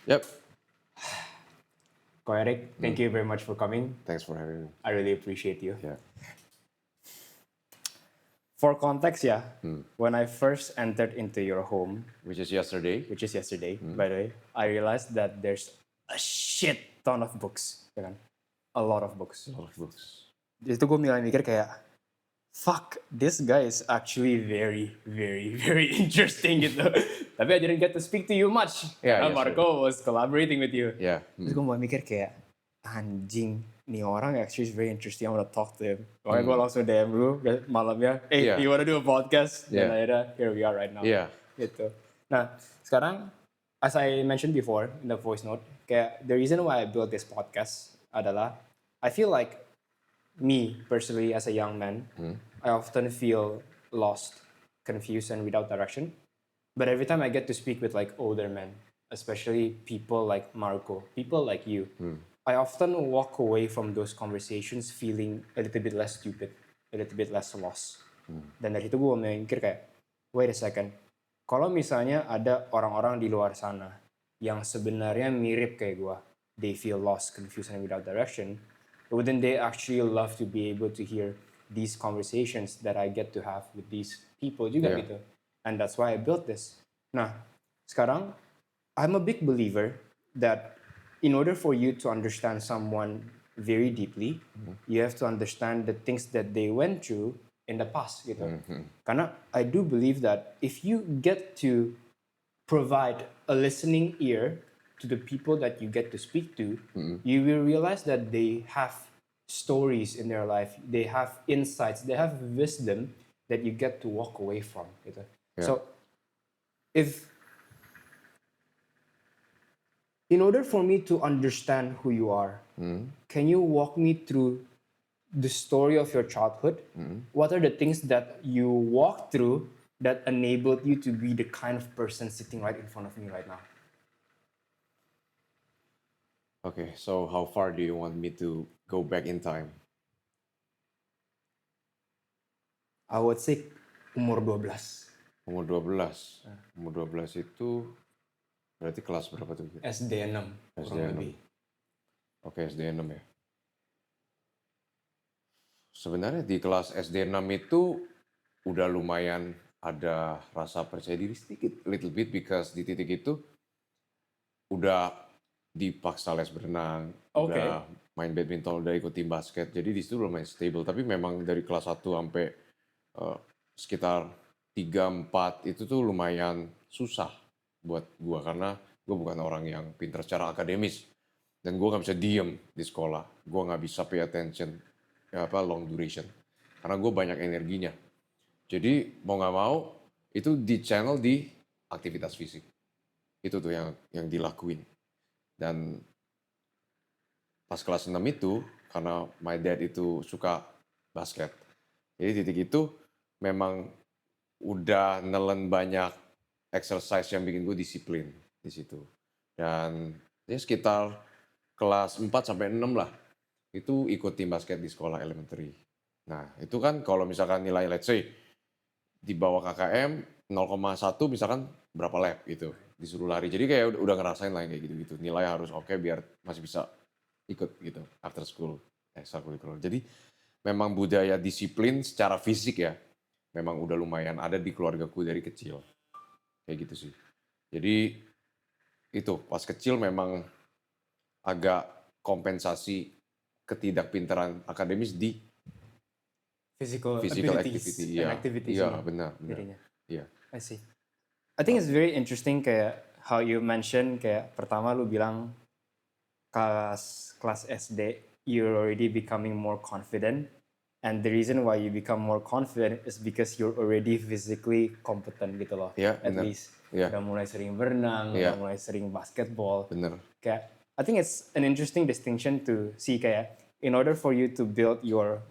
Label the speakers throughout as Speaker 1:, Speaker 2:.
Speaker 1: Yep.
Speaker 2: Ko Eric, thank you very much for coming.
Speaker 1: Thanks for having me.
Speaker 2: I really appreciate you.
Speaker 1: Yeah.
Speaker 2: For context, when I first entered into your home,
Speaker 1: Which is yesterday.
Speaker 2: which is yesterday, by the way, I realized that there's a shit ton of books, ya kan? A lot of books.
Speaker 1: A lot of books.
Speaker 2: Di situ gue mulai mikir kayak, fuck, this guy is actually very, very, very interesting gitu. Tapi I didn't get to speak to you much.
Speaker 1: Yeah,
Speaker 2: Karena
Speaker 1: yes,
Speaker 2: Marco was collaborating with you.
Speaker 1: Yeah.
Speaker 2: Terus gue mulai mikir kayak, anjing, nih orang actually is very interesting, I wanna talk to him. Makanya gue langsung DM lu malamnya, hey,
Speaker 1: Yeah.
Speaker 2: you wanna do a podcast? Dan
Speaker 1: Yeah.
Speaker 2: akhirnya, here we are right now.
Speaker 1: Yeah.
Speaker 2: Gitu. Nah, sekarang, as I mentioned before in the voice note, kayak the reason why I built this podcast adalah, I feel like me personally as a young man, I often feel lost, confused, and without direction. But every time I get to speak with like older men, especially people like Marco, people like you, I often walk away from those conversations feeling a little bit less stupid, a little bit less lost. Dan dari itu gue mikir kayak, wait a second, kalau misalnya ada orang-orang di luar sana yang sebenarnya mirip kayak gue, they feel lost, confused, and without direction, wouldn't they actually love to be able to hear these conversations that I get to have with these people juga
Speaker 1: Yeah.
Speaker 2: gitu. And that's why I built this. Nah, sekarang I'm a big believer that in order for you to understand someone very deeply, you have to understand the things that they went through in the past gitu. Karena I do believe that if you get to provide a listening ear to the people that you get to speak to, you will realize that they have stories in their life, they have insights, they have wisdom that you get to walk away from. Gitu. So, in order for me to understand who you are, can you walk me through the story of your childhood? What are the things that you walked through that enabled you to be the kind of person sitting right in front of me right now?
Speaker 1: Okay, so how far do you want me to go back in time?
Speaker 2: I would say umur 12.
Speaker 1: Umur 12. Umur 12 itu berarti kelas berapa tuh?
Speaker 2: SD 6.
Speaker 1: SD
Speaker 2: kurang
Speaker 1: 6.
Speaker 2: lebih.
Speaker 1: Oke, SD 6 ya. Sebenarnya di kelas SD 6 itu udah lumayan ada rasa percaya diri sedikit, little bit, because di titik itu udah dipaksa les berenang, udah main badminton, udah ikut tim basket, jadi di situ lumayan stable. Tapi memang dari kelas 1 sampai sekitar 3-4 itu tuh lumayan susah buat gua, karena gua bukan orang yang pintar secara akademis dan gua nggak bisa diem di sekolah, gua nggak bisa pay attention long duration karena gua banyak energinya. Jadi mau nggak mau itu di channel di aktivitas fisik, itu tuh yang dilakuin. Dan pas kelas 6 itu karena my dad itu suka basket, jadi titik itu memang udah nelen banyak exercise yang bikin gue disiplin di situ. Dan ya sekitar kelas 4 sampai 6 lah, itu ikut tim basket di sekolah elementary. Nah itu kan kalau misalkan nilai let's say di bawah KKM 0,1 misalkan berapa lap gitu, disuruh lari. Jadi kayak udah ngerasain lah kayak gitu-gitu. Nilai harus oke biar masih bisa ikut gitu after school extracurricular. Jadi memang budaya disiplin secara fisik ya memang udah lumayan ada di keluargaku dari kecil. Kayak gitu sih. Jadi itu pas kecil memang agak kompensasi ketidakpintaran akademis di
Speaker 2: Physical
Speaker 1: activity.
Speaker 2: and activities.
Speaker 1: Iya, benar.
Speaker 2: Dirinya.
Speaker 1: Iya.
Speaker 2: I see. I think it's very interesting kayak how you mention kayak pertama lu bilang kelas SD you're already becoming more confident, and the reason why you become more confident is because you're already physically competent gitu loh.
Speaker 1: Iya,
Speaker 2: At
Speaker 1: benar.
Speaker 2: least
Speaker 1: Iya.
Speaker 2: udah mulai sering berenang,
Speaker 1: Iya.
Speaker 2: udah mulai sering basketball.
Speaker 1: Bener.
Speaker 2: Kayak I think it's an interesting distinction to see kayak in order for you to build your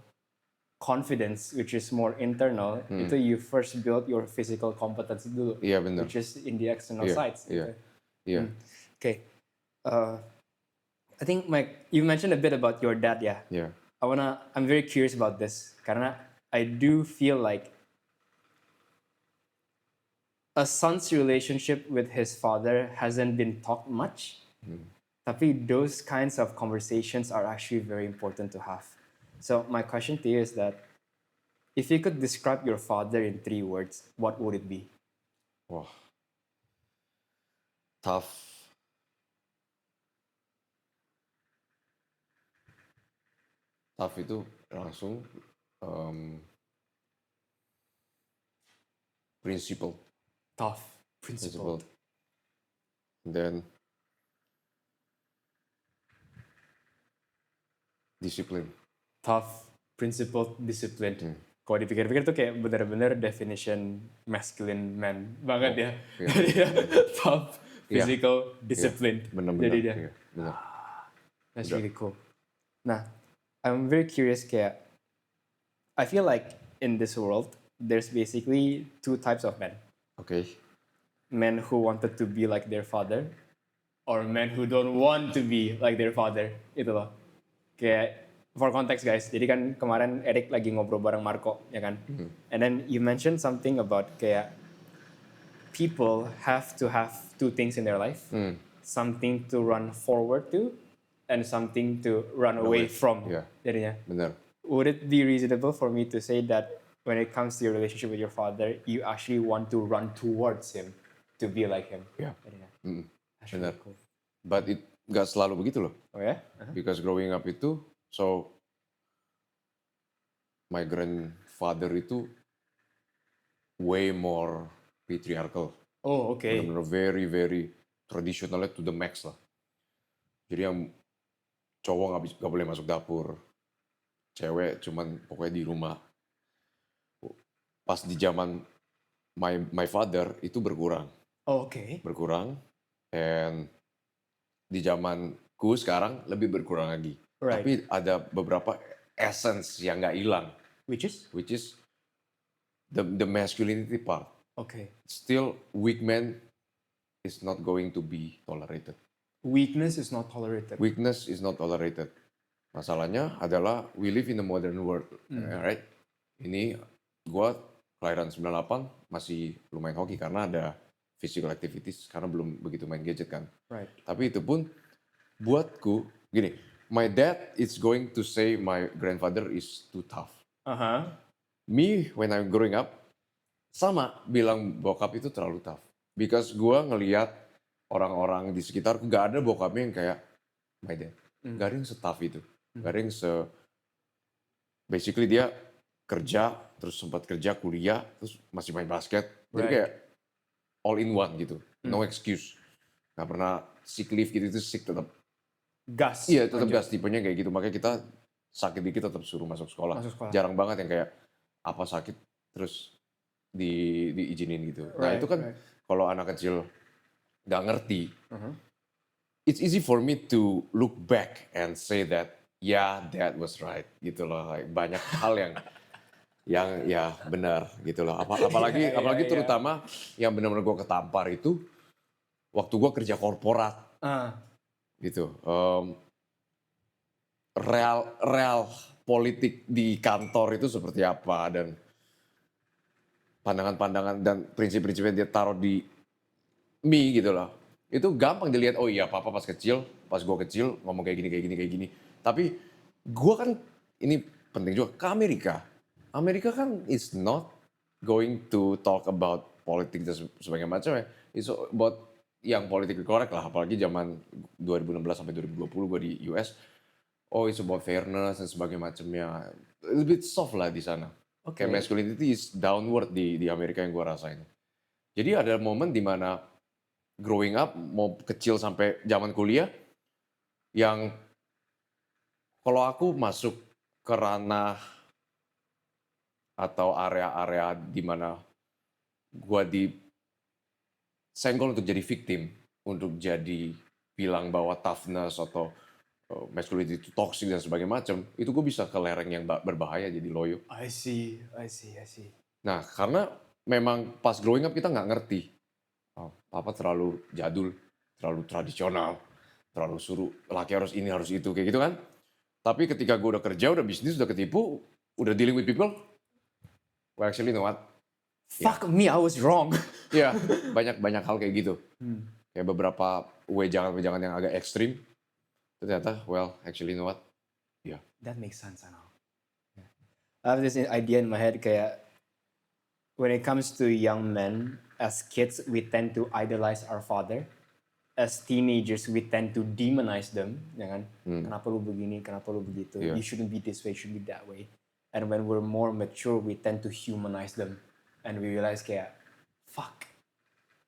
Speaker 2: confidence, which is more internal, itu you first build your physical competence dulu,
Speaker 1: Iya, bener.
Speaker 2: which is in the external
Speaker 1: Iya,
Speaker 2: sides.
Speaker 1: iya,
Speaker 2: Gitu.
Speaker 1: iya.
Speaker 2: Okay. I think Mike, you mentioned a bit about your dad, yeah.
Speaker 1: Iya.
Speaker 2: I'm very curious about this karena I do feel like a son's relationship with his father hasn't been talked much, Tapi those kinds of conversations are actually very important to have. So my question to you is that if you could describe your father in 3 words, what would it be?
Speaker 1: Wah, tough. Tough itu langsung principled.
Speaker 2: Tough, principled.
Speaker 1: And then discipline.
Speaker 2: Tough, principled, disciplined. Kalau dipikir-pikir tuh kayak bener-bener definition masculine man banget ya.
Speaker 1: iya.
Speaker 2: Jadi ya, tough,
Speaker 1: Iya.
Speaker 2: physical, disciplined.
Speaker 1: Benar-benar.
Speaker 2: Jadi dia,
Speaker 1: Iya, benar.
Speaker 2: that's really cool. Nah, I'm very curious kayak, I feel like in this world, there's basically 2 types of men.
Speaker 1: Oke.
Speaker 2: Men who wanted to be like their father, or men who don't want to be like their father. Itu loh. Kayak, for context guys, jadi kan kemarin Eric lagi ngobrol bareng Marco, ya kan? And then you mentioned something about kayak people have to have 2 things in their life. Something to run forward to, and something to run away from.
Speaker 1: Iya.
Speaker 2: Jadinya.
Speaker 1: Benar.
Speaker 2: Would it be reasonable for me to say that when it comes to your relationship with your father, you actually want to run towards him to be like him?
Speaker 1: Iya.
Speaker 2: Jadinya. That's
Speaker 1: Benar.
Speaker 2: really cool.
Speaker 1: But it gak selalu begitu loh.
Speaker 2: Oh ya?
Speaker 1: Because growing up itu, so my grandfather itu way more patriarchal.
Speaker 2: Oh, okay.
Speaker 1: Benar-benar very, very traditionalnya to the max lah. Jadi yang cowok nggak boleh masuk dapur. Cewek cuman pokoknya di rumah. Pas di zaman my father itu berkurang.
Speaker 2: Oh, okay.
Speaker 1: Berkurang. And di zamanku sekarang lebih berkurang lagi.
Speaker 2: Right.
Speaker 1: Tapi ada beberapa essence yang nggak hilang.
Speaker 2: Which is?
Speaker 1: The masculinity part.
Speaker 2: Okay.
Speaker 1: Still, weak man is not going to be tolerated.
Speaker 2: Weakness is not tolerated.
Speaker 1: Weakness is not tolerated. Masalahnya adalah we live in a modern world, right? Ini gua kelahiran 98 masih lumayan hoki karena ada physical activities karena belum begitu main gadget kan.
Speaker 2: Right.
Speaker 1: Tapi itu pun buatku gini, my dad is going to say my grandfather is too tough. Me when I'm growing up sama bilang bokap itu terlalu tough. Because gua ngelihat orang-orang di sekitarku gak ada bokapnya yang kayak my dad. Gak ada yang se-tough itu. Gak ada yang basically dia kerja, terus sempat kerja, kuliah, terus masih main basket. Jadi
Speaker 2: Right.
Speaker 1: kayak all in one gitu. No excuse. Gak pernah sick leave gitu, itu sick tetap.
Speaker 2: Gas.
Speaker 1: Iya tetap gas tipenya kayak gitu. Makanya kita sakit dikit tetap suruh masuk sekolah.
Speaker 2: Masuk sekolah.
Speaker 1: Jarang banget yang kayak apa sakit terus diizinin gitu. Nah
Speaker 2: Right,
Speaker 1: itu kan
Speaker 2: right.
Speaker 1: kalau anak kecil gak ngerti, it's easy for me to look back and say that, yeah, dad was right, gitu loh. Like, banyak hal yang ya benar, gitu loh. Apalagi
Speaker 2: Iya.
Speaker 1: terutama yang benar-benar gue ketampar itu, waktu gue kerja korporat, gitu. Real politik di kantor itu seperti apa, dan pandangan-pandangan dan prinsip-prinsip yang dia taruh di me gitu loh. Itu gampang dilihat, oh iya papa pas gue kecil ngomong kayak gini. Tapi gue kan, ini penting juga, ke Amerika. Amerika kan is not going to talk about politik dan sebagainya macam ya. It's about yang politically correct lah, apalagi zaman 2016 sampai 2020 gue di US. Oh it's about fairness dan sebagainya macamnya. A little bit soft lah di sana.
Speaker 2: Okay.
Speaker 1: Kayak masculinity is downward di Amerika yang gue rasain. Jadi ada momen di mana growing up, mau kecil sampai zaman kuliah, yang kalau aku masuk ke ranah atau area-area di mana gue disenggol untuk jadi victim, untuk jadi bilang bahwa toughness atau masculinity itu toxic dan sebagainya macam, itu gue bisa ke lereng yang berbahaya jadi loyo.
Speaker 2: I see.
Speaker 1: Nah, karena memang pas growing up kita nggak ngerti. Oh, papa terlalu jadul, terlalu tradisional, terlalu suruh laki harus ini, harus itu, kayak gitu kan. Tapi ketika gue udah kerja, udah bisnis, udah ketipu, udah dealing with people, well actually you know what?
Speaker 2: Fuck me, I was wrong.
Speaker 1: Iya, banyak hal kayak gitu. kayak beberapa wejangan-wejangan yang agak ekstrim. Ternyata, well, actually you know what? Yeah.
Speaker 2: That makes sense somehow. I have this idea in my head kayak when it comes to young men, as kids we tend to idolize our father. As teenagers we tend to demonize them, ya kan? Kenapa lu begini, kenapa lu begitu?
Speaker 1: Yeah.
Speaker 2: You shouldn't be this way, you should be that way. And when we're more mature, we tend to humanize them, and we realize kayak, fuck,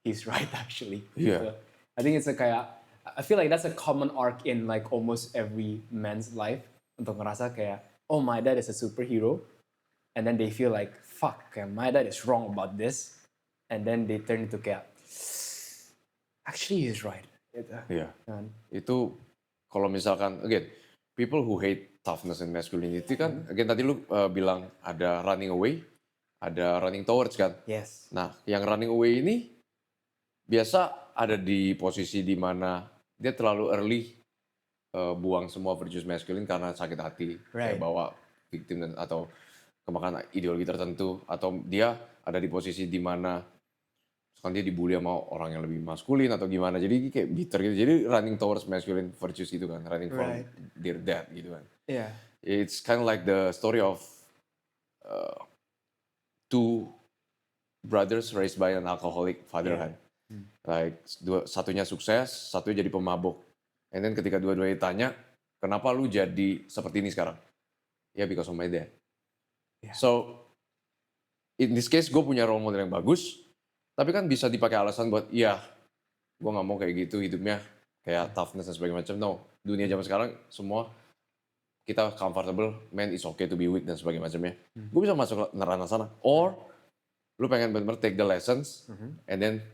Speaker 2: he's right actually.
Speaker 1: Yeah.
Speaker 2: Gitu. I think it's a kayak, I feel like that's a common arc in like almost every man's life untuk ngerasa kayak, oh my dad is a superhero, and then they feel like, fuck, kayak, my dad is wrong about this, and then they turn into kayak, actually he's right. Gitu.
Speaker 1: Iya.
Speaker 2: Kan?
Speaker 1: Itu kalau misalkan, again, people who hate toughness and masculinity kan, again tadi lu bilang ada running away, ada running towards kan.
Speaker 2: Yes.
Speaker 1: Nah, yang running away ini biasa ada di posisi di mana dia terlalu early buang semua virtues masculine karena sakit hati, kayak
Speaker 2: Right.
Speaker 1: bawa victim atau kemakan ideologi tertentu, atau dia ada di posisi di mana kan dia dibully sama orang yang lebih maskulin atau gimana, jadi kayak bitter gitu, jadi running towards masculine virtues gitu kan, running from
Speaker 2: Right.
Speaker 1: their dad gitu kan.
Speaker 2: Yeah.
Speaker 1: It's kind of like the story of two brothers raised by an alcoholic father
Speaker 2: Yeah.
Speaker 1: kan. Like satunya sukses, satunya jadi pemabuk. And then ketika dua-duanya ditanya, kenapa lu jadi seperti ini sekarang? Ya because of my dad.
Speaker 2: Yeah.
Speaker 1: So in this case gue punya role model yang bagus, tapi kan bisa dipakai alasan buat, iya, gue nggak mau kayak gitu hidupnya, kayak toughness dan sebagainya macam. No, dunia zaman sekarang semua kita comfortable, man it's okay to be weak dan sebagainya macamnya. Gue bisa masuk nerana sana. Or lu pengen bener-bener take the lessons, and then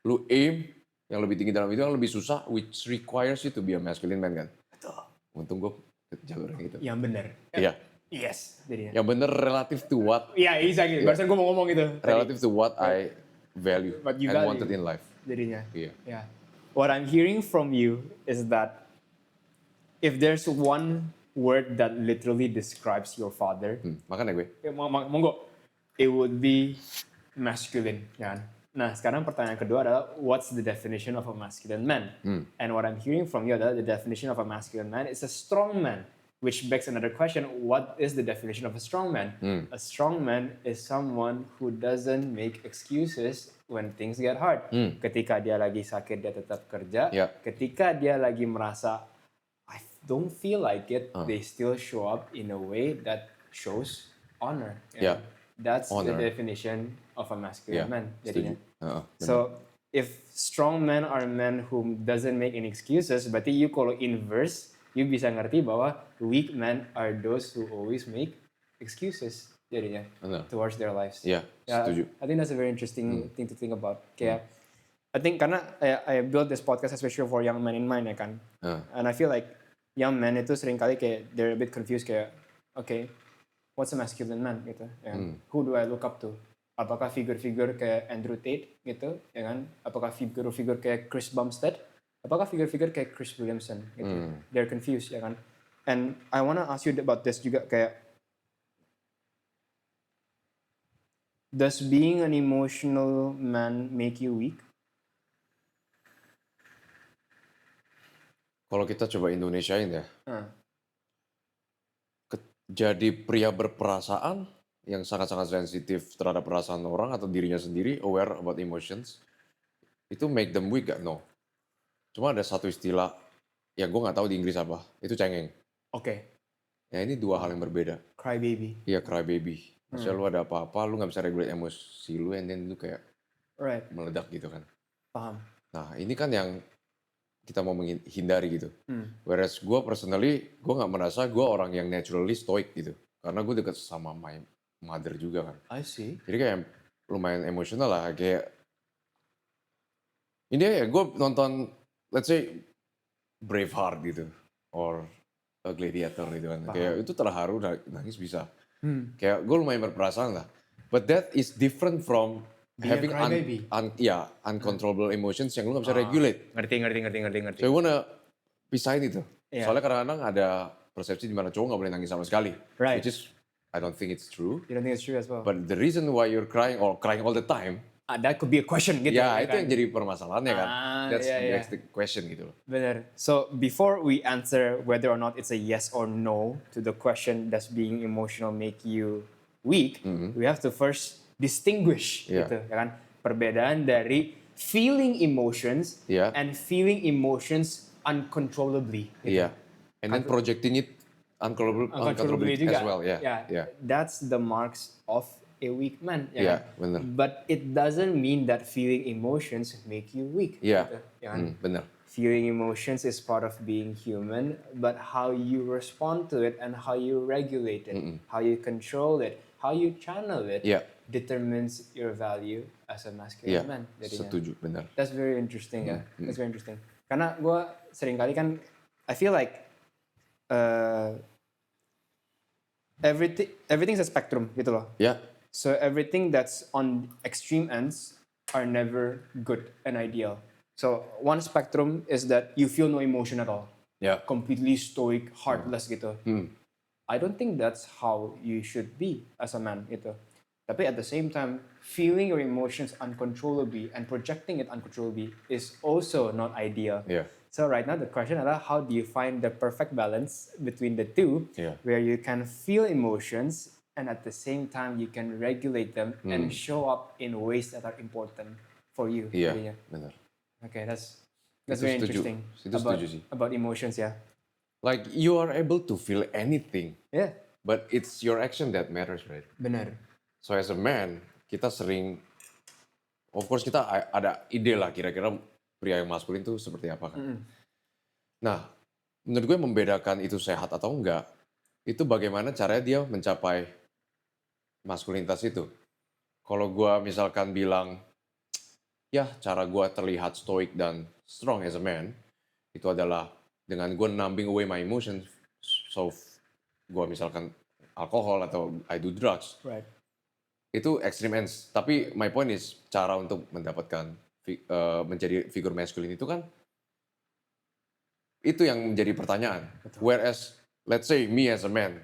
Speaker 1: lu aim yang lebih tinggi dalam itu yang lebih susah, which requires you to be a masculine man kan.
Speaker 2: Betul.
Speaker 1: Untung gue ke jalur yang itu.
Speaker 2: Yang benar.
Speaker 1: Iya,
Speaker 2: Yes. Jadinya.
Speaker 1: yang bener relative to what,
Speaker 2: Iya, exactly. Barusan gue mau ngomong itu. tadi.
Speaker 1: relative to what I value
Speaker 2: What you
Speaker 1: and
Speaker 2: value.
Speaker 1: wanted in life.
Speaker 2: Jadinya.
Speaker 1: Iya.
Speaker 2: Yeah. What I'm hearing from you is that if there's one word that literally describes your father,
Speaker 1: Makanya gue.
Speaker 2: monggo, it would be masculine, kan? Nah, sekarang pertanyaan kedua adalah what's the definition of a masculine man? And what I'm hearing from you adalah the definition of a masculine man is a strong man, which begs another question, what is the definition of a strong man? A strong man is someone who doesn't make excuses when things get hard. Ketika dia lagi sakit, dia tetap kerja.
Speaker 1: Yeah.
Speaker 2: Ketika dia lagi merasa I don't feel like it, they still show up in a way that shows honor.
Speaker 1: Yeah.
Speaker 2: That's
Speaker 1: Honor.
Speaker 2: the definition of a masculine
Speaker 1: Yeah,
Speaker 2: man.
Speaker 1: setuju.
Speaker 2: Jadinya.
Speaker 1: Heeh, benar.
Speaker 2: So if strong men are men who doesn't make any excuses, berarti you kalau inverse, you bisa ngerti bahwa weak men are those who always make excuses jadinya
Speaker 1: Benar.
Speaker 2: towards their lives.
Speaker 1: Iya,
Speaker 2: Yeah,
Speaker 1: setuju.
Speaker 2: I think that's a very interesting thing to think about. Kayak, I think karena I built this podcast especially for young men in mind ya kan. And I feel like young men itu seringkali kayak they're a bit confused kayak, okay, what's a masculine man gitu? Ya kan? Who do I look up to? Apakah figur-figur kayak Andrew Tate gitu, ya kan? Apakah figur-figur kayak Chris Bumstead? Apakah figur-figur kayak Chris Williamson gitu? They're confused ya kan? And I wanna ask you about this juga kayak, does being an emotional man make you weak?
Speaker 1: Kalau kita coba Indonesiain ya,
Speaker 2: Ah,
Speaker 1: jadi pria berperasaan yang sangat-sangat sensitif terhadap perasaan orang atau dirinya sendiri, aware about emotions, itu make them weak gak? No. Cuma ada satu istilah yang gue nggak tahu di Inggris apa, itu cengeng.
Speaker 2: Oke,
Speaker 1: Ya ini dua hal yang berbeda.
Speaker 2: cry baby.
Speaker 1: Iya, cry baby. Maksudnya lu ada apa-apa, lu nggak bisa regulate emosi lu, and then lu kayak
Speaker 2: Right,
Speaker 1: meledak gitu kan.
Speaker 2: paham.
Speaker 1: Nah ini kan yang kita mau menghindari gitu. Whereas gue personally, gue nggak merasa gue orang yang naturally stoic gitu. Karena gue deket sama my mother juga kan.
Speaker 2: I see.
Speaker 1: Jadi kayak lumayan emosional lah. Kayak ini ya gue nonton, let's say Braveheart gitu. Or a Gladiator gitu kan. Kayak itu terharu, nangis bisa. Kayak gue lumayan berperasaan lah. But that is different from
Speaker 2: Being a
Speaker 1: having
Speaker 2: crybaby.
Speaker 1: uncontrollable emotions yang lu gak bisa regulate.
Speaker 2: Ngerti.
Speaker 1: So gue wanna pisahin itu.
Speaker 2: Iya.
Speaker 1: Soalnya kadang-kadang ada persepsi di mana cowok gak boleh nangis sama sekali.
Speaker 2: Right.
Speaker 1: Which is, I don't think it's true.
Speaker 2: You don't think it's true as well?
Speaker 1: But the reason why you're crying or crying all the time,
Speaker 2: that could be a question gitu.
Speaker 1: Ya, itu
Speaker 2: kan?
Speaker 1: yang jadi permasalahannya kan. That's
Speaker 2: iya, iya.
Speaker 1: the question gitu loh.
Speaker 2: Benar. So before we answer whether or not it's a yes or no to the question, does being emotional make you weak, we have to first distinguish
Speaker 1: Yeah.
Speaker 2: gitu, ya kan? Perbedaan dari feeling emotions
Speaker 1: Yeah.
Speaker 2: and feeling emotions uncontrollably. Gitu.
Speaker 1: Iya. And then projecting it uncontrollably
Speaker 2: juga.
Speaker 1: as well. Yeah.
Speaker 2: Yeah.
Speaker 1: Yeah.
Speaker 2: That's the marks of a weak man. Ya
Speaker 1: Iya,
Speaker 2: kan?
Speaker 1: benar.
Speaker 2: But it doesn't mean that feeling emotions make you weak.
Speaker 1: Iya.
Speaker 2: Gitu, ya kan?
Speaker 1: Benar.
Speaker 2: Feeling emotions is part of being human, but how you respond to it and how you regulate it, how you control it, how you channel it,
Speaker 1: Yeah.
Speaker 2: determines your value as a masculine
Speaker 1: Iya.
Speaker 2: man. Jadinya.
Speaker 1: Setuju, benar.
Speaker 2: That's very interesting ya. That's very interesting. Karena gue seringkali kan, I feel like everything's a spectrum gitu loh.
Speaker 1: Ya.
Speaker 2: So everything that's on extreme ends are never good and ideal. So one spectrum is that you feel no emotion at all,
Speaker 1: Ya.
Speaker 2: completely stoic, heartless gitu. I don't think that's how you should be as a man gitu. Tapi at the same time, feeling your emotions uncontrollably and projecting it uncontrollably is also not ideal.
Speaker 1: Yeah.
Speaker 2: So right now the question adalah how do you find the perfect balance between the two,
Speaker 1: Yeah.
Speaker 2: where you can feel emotions and at the same time you can regulate them and show up in ways that are important for you.
Speaker 1: Iya,
Speaker 2: jadinya.
Speaker 1: benar.
Speaker 2: Okay, that's
Speaker 1: Itu
Speaker 2: very
Speaker 1: setuju.
Speaker 2: interesting
Speaker 1: Itu setuju sih.
Speaker 2: about emotions ya.
Speaker 1: Like you are able to feel anything,
Speaker 2: Ya,
Speaker 1: but it's your action that matters, right?
Speaker 2: benar.
Speaker 1: So as a man, kita sering, of course kita ada ide lah kira-kira pria yang maskulin itu seperti apa kan. Nah, menurut gue membedakan itu sehat atau enggak, itu bagaimana caranya dia mencapai maskulinitas itu. Kalau gue misalkan bilang, ya cara gue terlihat stoic dan strong as a man, itu adalah dengan gue numbing away my emotions. So, gue misalkan alkohol atau I do drugs,
Speaker 2: Right.
Speaker 1: itu extreme ends. Tapi my point is, cara untuk mendapatkan menjadi figur maskulin itu kan, itu yang menjadi pertanyaan. Whereas, let's say me as a man,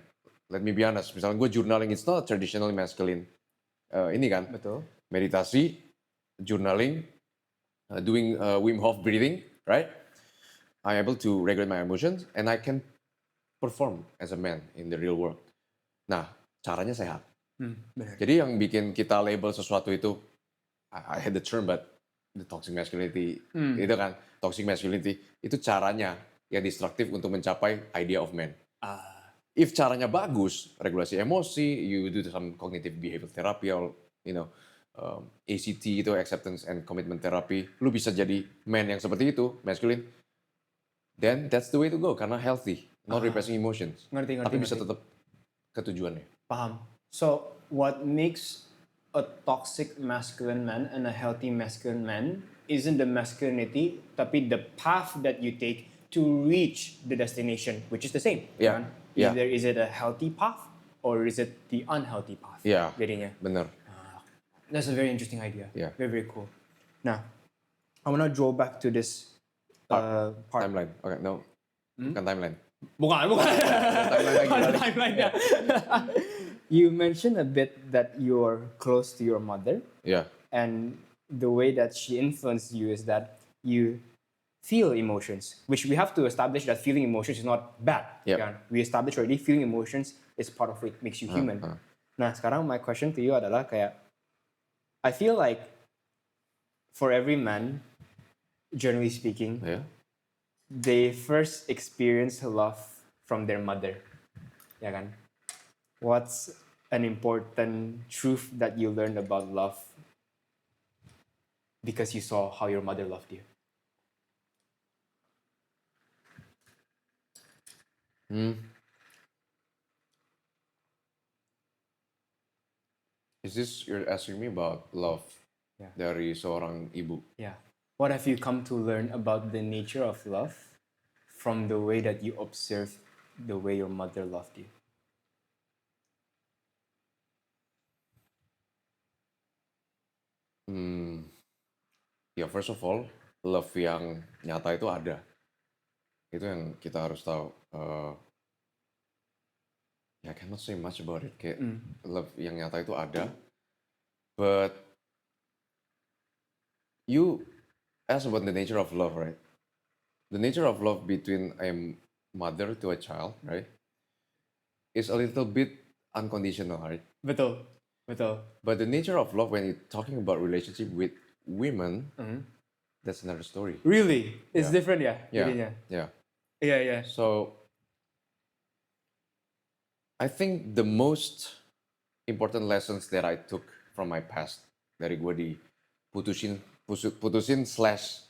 Speaker 1: let me be honest, misalnya gue journaling, it's not traditionally masculine. Ini kan,
Speaker 2: Betul.
Speaker 1: meditasi, journaling, doing Wim Hof breathing, right? I'm able to regulate my emotions and I can perform as a man in the real world. Nah, caranya sehat.
Speaker 2: Benar.
Speaker 1: Jadi yang bikin kita label sesuatu itu, I had the term, but the toxic masculinity, itu kan, toxic masculinity, itu caranya yang destruktif untuk mencapai idea of man. If caranya bagus, regulasi emosi, you do some cognitive behavioral therapy or, ACT itu acceptance and commitment therapy, lu bisa jadi man yang seperti itu, masculine, then that's the way to go, karena healthy, not repressing emotions.
Speaker 2: Ngerti.
Speaker 1: Tapi bisa tetap ke tujuannya.
Speaker 2: Paham. So, what makes a toxic masculine man and a healthy masculine man isn't the masculinity, tapi the path that you take to reach the destination, which is the same.
Speaker 1: Yeah.
Speaker 2: Kan?
Speaker 1: Yeah.
Speaker 2: Either is it a healthy path or is it the unhealthy path?
Speaker 1: Ya,
Speaker 2: Jadinya.
Speaker 1: bener.
Speaker 2: That's a very interesting idea.
Speaker 1: Yeah.
Speaker 2: Very, very cool. Now, I want to draw back to this part.
Speaker 1: Timeline. Oke, no. Bukan timeline.
Speaker 2: Bukan.
Speaker 1: Timeline lagi.
Speaker 2: Ada timeline-nya. You mentioned a bit that you're close to your mother,
Speaker 1: Ya,
Speaker 2: and the way that she influenced you is that you feel emotions, which we have to establish that feeling emotions is not bad.
Speaker 1: Yep.
Speaker 2: Kan? We established already feeling emotions is part of what makes you human. Nah, sekarang my question to you adalah kayak, I feel like for every man, generally speaking,
Speaker 1: ya.
Speaker 2: they first experience love from their mother. Ya kan? What's an important truth that you learned about love because you saw how your mother loved you?
Speaker 1: Is this you're asking me about love
Speaker 2: Yeah.
Speaker 1: dari seorang ibu?
Speaker 2: Yeah. What have you come to learn about the nature of love from the way that you observed the way your mother loved you?
Speaker 1: Ya, first of all, love yang nyata itu ada. Itu yang kita harus tahu. I cannot say much about it. Kayak love yang nyata itu ada. But you asked about the nature of love, right? The nature of love between a mother to a child, right, is a little bit unconditional, right?
Speaker 2: Betul.
Speaker 1: But the nature of love when you're talking about relationship with women, that's another story.
Speaker 2: Really? It's
Speaker 1: Yeah.
Speaker 2: different ya?
Speaker 1: Yeah,
Speaker 2: jadinya?
Speaker 1: yeah.
Speaker 2: Iya.
Speaker 1: So I think the most important lessons that I took from my past dari gue putusin slash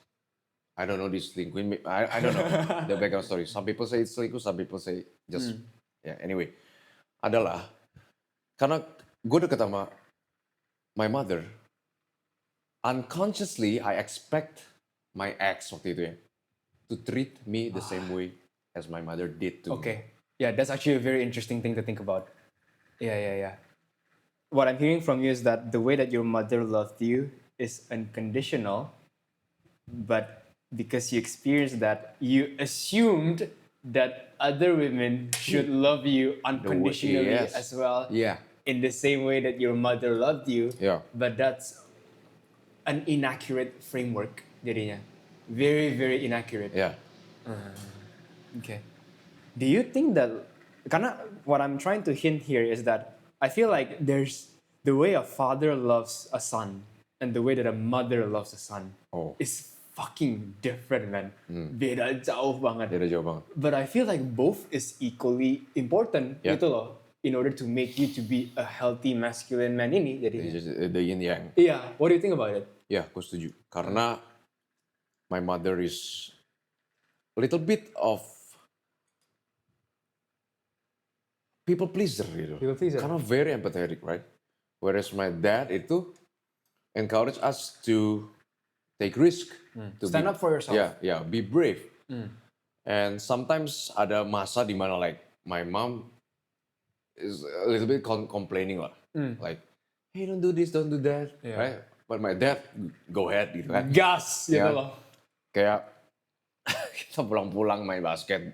Speaker 1: I don't know diselingkuhin. I don't know the background story. Some people say it's selingkuh, some people say just yeah. Anyway, adalah karena gue deket sama my mother, unconsciously I expect my ex waktu itu ya to treat me the same way as my mother did to me.
Speaker 2: Okay. Yeah, that's actually a very interesting thing to think about. Yeah. What I'm hearing from you is that the way that your mother loved you is unconditional, but because you experienced that, you assumed that other women should love you unconditionally
Speaker 1: yes.
Speaker 2: as well.
Speaker 1: Yeah.
Speaker 2: In the same way that your mother loved you.
Speaker 1: Yeah.
Speaker 2: But that's an inaccurate framework jadinya. Very, very inaccurate.
Speaker 1: Yeah.
Speaker 2: Okay. Do you think that, karena what I'm trying to hint here is that I feel like there's the way a father loves a son and the way that a mother loves a son
Speaker 1: Oh.
Speaker 2: is fucking different, man. Beda jauh banget.
Speaker 1: Beda jauh banget.
Speaker 2: But I feel like both is equally important
Speaker 1: Yeah.
Speaker 2: gitu loh, in order to make you to be a healthy masculine man ini. Jadi,
Speaker 1: It's just the yin yang.
Speaker 2: yeah. What do you think about it?
Speaker 1: Ya, aku setuju. Karena my mother is a little bit of people pleaser gitu.
Speaker 2: People pleaser.
Speaker 1: Karena very empathetic, right? Whereas my dad itu encourage us to take risk. To
Speaker 2: Stand up for yourself.
Speaker 1: Yeah, be brave. And sometimes ada masa di mana like my mom is a little bit complaining lah. Like, hey don't do this, don't do that,
Speaker 2: Yeah.
Speaker 1: right? But my dad, go ahead gitu kan.
Speaker 2: Gas gitu
Speaker 1: Ya.
Speaker 2: loh.
Speaker 1: Kayak kita pulang-pulang main basket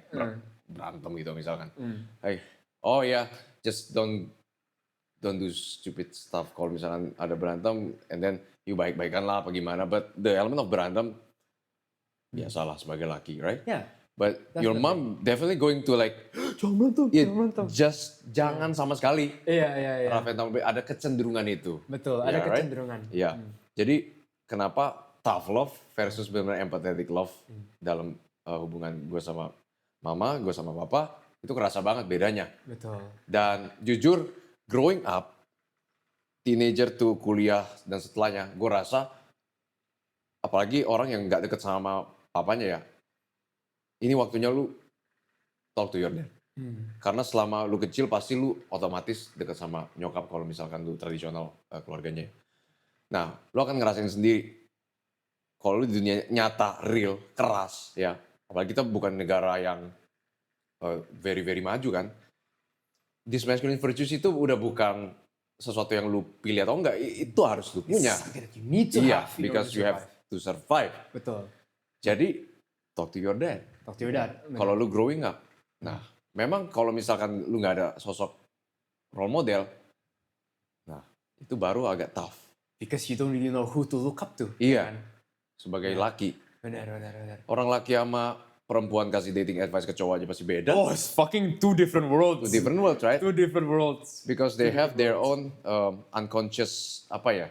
Speaker 1: berantem gitu misalkan. Hey, oh ya, just don't do stupid stuff kalau misalkan ada berantem and then you baik-baikan lah apa gimana. But the element of berantem biasalah sebagai laki, right?
Speaker 2: Yeah.
Speaker 1: But your mom definitely going to like
Speaker 2: Jangan berantem,
Speaker 1: yeah,
Speaker 2: jangan berantem.
Speaker 1: just jangan sama sekali.
Speaker 2: Iya.
Speaker 1: Rough and tumble, ada kecenderungan itu.
Speaker 2: Betul, ada
Speaker 1: Yeah, right?
Speaker 2: kecenderungan.
Speaker 1: Iya. Jadi kenapa tough love versus benar-benar empathetic love dalam hubungan gue sama mama, gue sama papa, itu kerasa banget bedanya.
Speaker 2: Betul.
Speaker 1: Dan jujur, growing up, teenager tuh kuliah dan setelahnya, gue rasa apalagi orang yang nggak deket sama papanya ya, ini waktunya lu talk to your dad. Karena selama lu kecil pasti lu otomatis deket sama nyokap kalau misalkan lu tradisional keluarganya. Nah, lu akan ngerasain sendiri kalau lu di dunia nyata, real, keras ya. Apalagi kita bukan negara yang very very maju kan. This masculine virtues itu udah bukan sesuatu yang lu pilih atau enggak, itu harus lu punya.
Speaker 2: You need to
Speaker 1: Iya,
Speaker 2: have. in order
Speaker 1: because
Speaker 2: to
Speaker 1: you have
Speaker 2: survive.
Speaker 1: to survive.
Speaker 2: Betul.
Speaker 1: Jadi talk to your dad.
Speaker 2: Talk to your dad.
Speaker 1: Kalau lu growing up, nah memang kalau misalkan lu nggak ada sosok role model, nah itu baru agak tough.
Speaker 2: Because you don't really know who to look up to.
Speaker 1: Iya,
Speaker 2: Kan?
Speaker 1: sebagai laki.
Speaker 2: Benar.
Speaker 1: Orang laki sama perempuan kasih dating advice ke cowok aja pasti beda.
Speaker 2: Oh, it's fucking two different worlds.
Speaker 1: Two different worlds, right?
Speaker 2: Two different worlds.
Speaker 1: Because they have their own unconscious apa ya?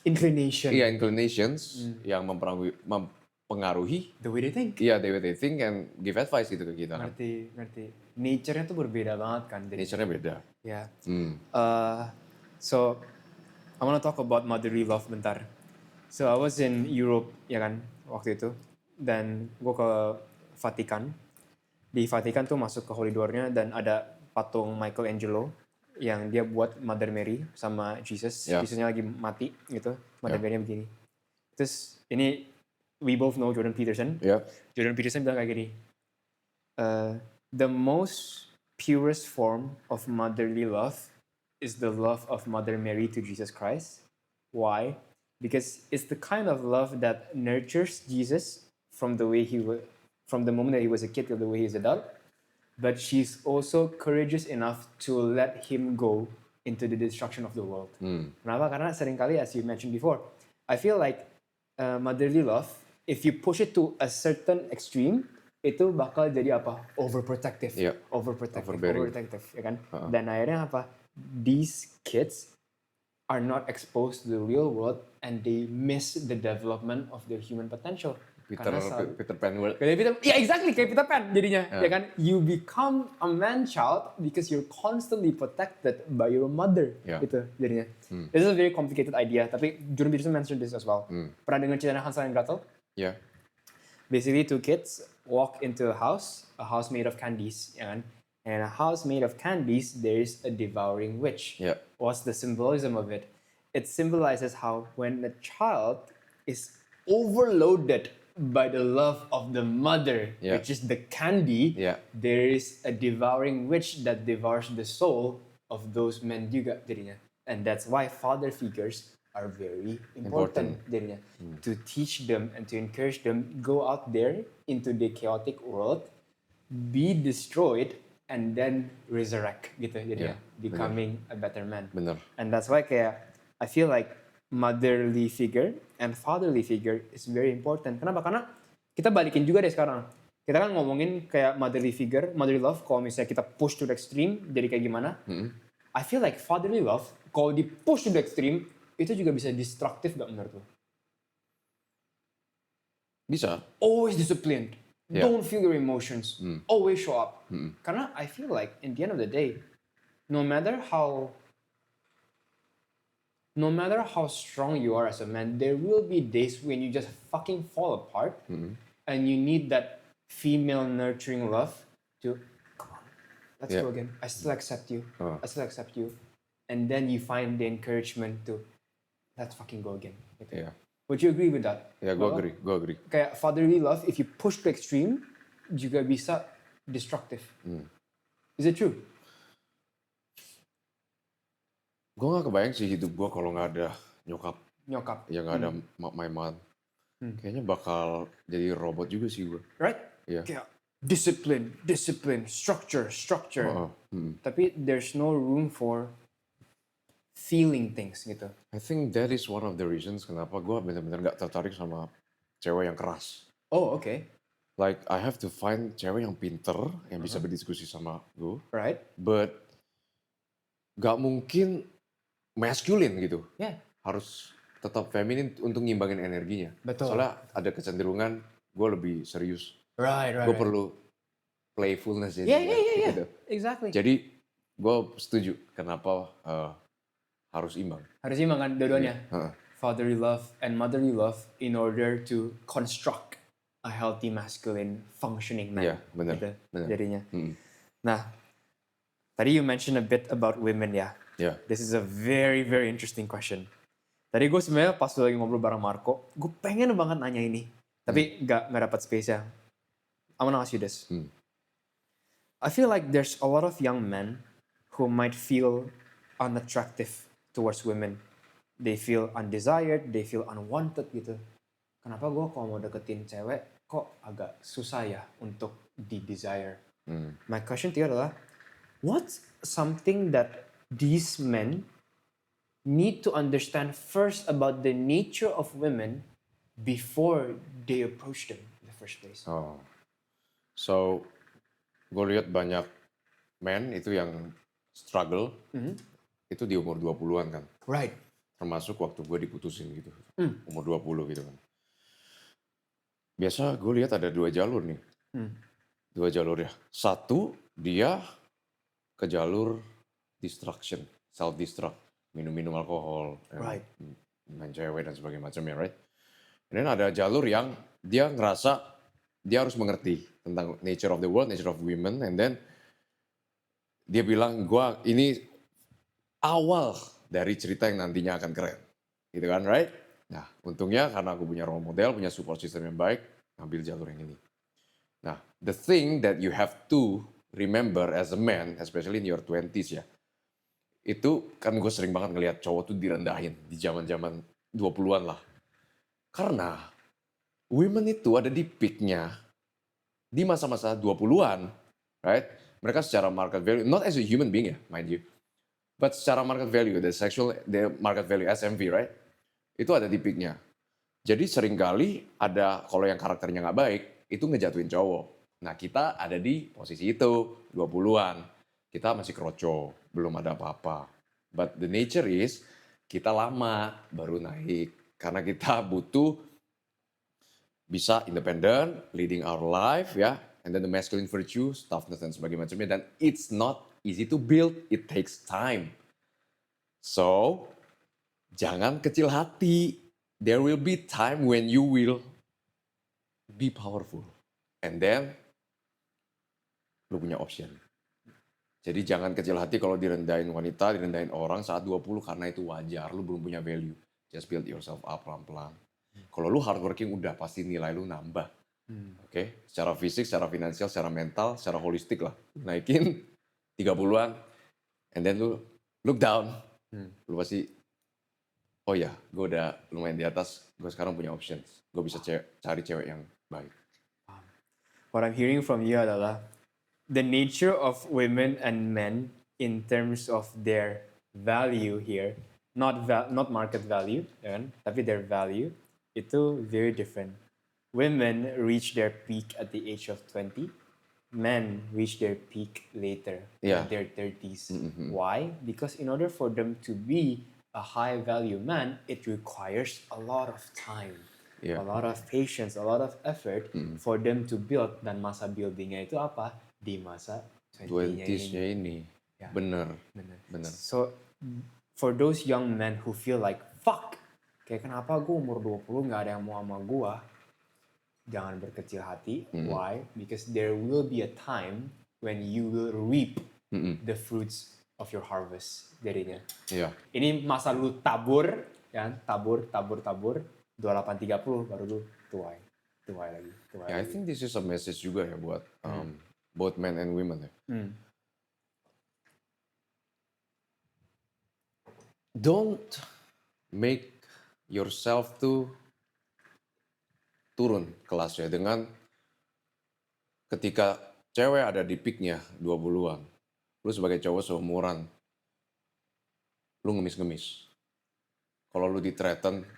Speaker 2: Inclination.
Speaker 1: Iya, inclinations yang mempengaruhi
Speaker 2: The way they think.
Speaker 1: iya the way they think and give advice gitu ke kita kan.
Speaker 2: Ngerti. Nature-nya tuh berbeda banget kan. Jadi,
Speaker 1: Nature-nya beda.
Speaker 2: ya.
Speaker 1: Hmm.
Speaker 2: So, I want to talk about motherly love bentar. So, I was in Europe, ya kan, waktu itu. Dan gue ke Vatikan. Di Vatikan tuh masuk ke Holy Door-nya dan ada patung Michelangelo yang dia buat Mother Mary sama Jesus.
Speaker 1: Yeah.
Speaker 2: Jesusnya lagi mati gitu. Mother
Speaker 1: Yeah.
Speaker 2: Mary-nya begini. Terus ini, we both know Jordan Peterson.
Speaker 1: Ya.
Speaker 2: Jordan Peterson bilang kayak gini, the most purest form of motherly love is the love of Mother Mary to Jesus Christ. Why? Because it's the kind of love that nurtures Jesus from the moment that he was a kid till the way he's adult. But she's also courageous enough to let him go into the destruction of the world. Kenapa? Karena seringkali, as you mentioned before, I feel like motherly love, if you push it to a certain extreme, itu bakal jadi apa? Overprotective,
Speaker 1: Iya. Overbearing.
Speaker 2: overprotective, ya kan? Dan akhirnya apa? These kids are not exposed to the real world and they miss the development of their human potential.
Speaker 1: Peter Pan world.
Speaker 2: Yeah, exactly, kayak Peter Pan jadinya, ya kan? You become a man-child because you're constantly protected by your mother,
Speaker 1: Yeah.
Speaker 2: gitu jadinya. This is a very complicated idea, tapi Jordan Peterson mentioned this as well. Pernah dengar cerita Hansel and Gretel?
Speaker 1: Ya.
Speaker 2: Basically, two kids walk into a house made of candies, ya kan? And a house made of candies, there is a devouring witch.
Speaker 1: Yeah.
Speaker 2: What's the symbolism of it? It symbolizes how when a child is overloaded by the love of the mother,
Speaker 1: Yeah.
Speaker 2: which is the candy,
Speaker 1: Yeah.
Speaker 2: there is a devouring witch that devours the soul of those men juga jadinya. And that's why father figures are very important jadinya. To teach them and to encourage them, go out there into the chaotic world, be destroyed, and then resurrect gitu jadinya. Becoming a better man.
Speaker 1: Bener.
Speaker 2: And that's why kayak I feel like motherly figure and fatherly figure is very important. Kenapa? Karena kita balikin juga deh sekarang. Kita kan ngomongin kayak motherly figure, motherly love, kalau misalnya kita push to the extreme, jadi kayak gimana? I feel like fatherly love, kalau di push to the extreme, itu juga bisa destructive gak menurut lo?
Speaker 1: Bisa.
Speaker 2: Always disciplined.
Speaker 1: Yeah.
Speaker 2: Don't feel your emotions. Always show up. Karena I feel like in the end of the day, no matter how strong you are as a man, there will be days when you just fucking fall apart and you need that female nurturing love to, come on, let's
Speaker 1: Yeah.
Speaker 2: go again. I still accept you.
Speaker 1: Oh.
Speaker 2: I still accept you. And then you find the encouragement to, let's fucking go again. Gitu.
Speaker 1: Iya.
Speaker 2: Would you agree with that?
Speaker 1: Ya, gue
Speaker 2: Bahwa
Speaker 1: agree.
Speaker 2: Kayak fatherly love, if you push to extreme, juga bisa destructive. Is it true?
Speaker 1: Gue gak kebayang sih hidup gue kalau gak ada nyokap.
Speaker 2: Nyokap.
Speaker 1: Ya gak ada my mom. Kayaknya bakal jadi robot juga sih gue.
Speaker 2: Right?
Speaker 1: Iya.
Speaker 2: Kayak discipline, structure. Tapi there's no room for feeling things gitu.
Speaker 1: I think that is one of the reasons kenapa gue benar-benar gak tertarik sama cewek yang keras.
Speaker 2: Oh, okay.
Speaker 1: Like I have to find cewek yang pinter, yang bisa berdiskusi sama gue.
Speaker 2: Right?
Speaker 1: But gak mungkin masculine gitu.
Speaker 2: Yeah.
Speaker 1: Harus tetap feminin untuk ngimbangin energinya.
Speaker 2: Betul.
Speaker 1: Soalnya ada kecenderungan gue lebih serius.
Speaker 2: Right.
Speaker 1: Gue perlu playfulness
Speaker 2: Yeah.
Speaker 1: gitu.
Speaker 2: Exactly.
Speaker 1: Jadi gue setuju kenapa harus imbang.
Speaker 2: Harus imbang kan dua-duanya.
Speaker 1: Heeh.
Speaker 2: Fatherly love and motherly love in order to construct a healthy masculine functioning man.
Speaker 1: Iya, benar.
Speaker 2: Gitu,
Speaker 1: benar.
Speaker 2: jadinya.
Speaker 1: Mm.
Speaker 2: Nah, tadi you mentioned a bit about women ya.
Speaker 1: Ya,
Speaker 2: This is a very, very interesting question. Tadi gue sebenarnya pas lagi ngobrol bareng Marco, gue pengen banget nanya ini. Tapi nggak dapat space ya. I wanna ask you this. I feel like there's a lot of young men who might feel unattractive towards women. They feel undesired, they feel unwanted gitu. Kenapa gue kalau mau deketin cewek kok agak susah ya untuk di-desire? My question to you adalah, what's something that these men need to understand first about the nature of women before they approach them in the first place?
Speaker 1: Oh. So, gue lihat banyak men itu yang struggle itu di umur 20-an kan.
Speaker 2: Right.
Speaker 1: Termasuk waktu gue diputusin gitu. Umur 20 gitu kan. Biasa gue lihat ada dua jalur nih. Dua jalur ya. Satu, dia ke jalur destruction, self-destruct. Minum-minum alkohol,
Speaker 2: Right.
Speaker 1: main cewek dan sebagainya macamnya, right? Dan ada jalur yang dia ngerasa dia harus mengerti tentang nature of the world, nature of women, and then dia bilang, gua ini awal dari cerita yang nantinya akan keren. Gitu kan, right? Nah, untungnya karena aku punya role model, punya support system yang baik, ambil jalur yang ini. Nah, the thing that you have to remember as a man, especially in your 20s ya, itu kan gue sering banget ngelihat cowok tuh direndahin di zaman-zaman 20-an lah. Karena women itu ada di peaknya di masa-masa 20-an, right? Mereka secara market value, not as a human being ya, mind you, but secara market value, the market value SMV, right? Itu ada di peaknya. Jadi seringkali ada, kalau yang karakternya nggak baik, itu ngejatuhin cowok. Nah kita ada di posisi itu, 20-an. Kita masih kroco, belum ada apa-apa. But the nature is, kita lama baru naik. Karena kita butuh bisa independent, leading our life ya. And then the masculine virtue, toughness dan sebagainya macamnya. Dan it's not easy to build, it takes time. So, jangan kecil hati. There will be time when you will be powerful. And then, lu punya option. Jadi jangan kecil hati kalau direndahin wanita, direndahin orang saat 20 karena itu wajar. Lu belum punya value. Just build yourself up pelan-pelan. Kalau lu hardworking udah pasti nilai lu nambah. Oke? Secara fisik, secara finansial, secara mental, secara holistik lah. Naikin 30-an. And then lu look down. Lu pasti, oh ya, gue udah lumayan di atas. Gue sekarang punya options. Gue bisa cari cewek yang baik.
Speaker 2: What I'm hearing from you adalah the nature of women and men in terms of their value here, not market value, ya kan? Tapi their value itu very different. Women reach their peak at the age of 20. Men reach their peak later,
Speaker 1: Yeah.
Speaker 2: in their 30s. Why? Because in order for them to be a high value man, it requires a lot of time,
Speaker 1: Yeah.
Speaker 2: a lot of patience, a lot of effort for them to build. Dan masa buildingnya itu apa? Di masa 20-nya
Speaker 1: 20s-nya ini.
Speaker 2: Ya.
Speaker 1: Bener.
Speaker 2: Bener.
Speaker 1: Bener.
Speaker 2: So, for those young men who feel like, fuck, kayak kenapa gue umur 20 gak ada yang mau sama gue? Jangan berkecil hati. Why? Because there will be a time when you will reap the fruits of your harvest darinya.
Speaker 1: Iya.
Speaker 2: Ini masa lu tabur, ya, tabur, 28-30 baru lu tuai lagi.
Speaker 1: Yeah, I think this is a message juga ya buat both men and women ya. Don't make yourself turun kelasnya dengan ketika cewek ada di peaknya 20-an. Lu sebagai cowok seumuran, lu ngemis-ngemis. Kalau lu di-threaten,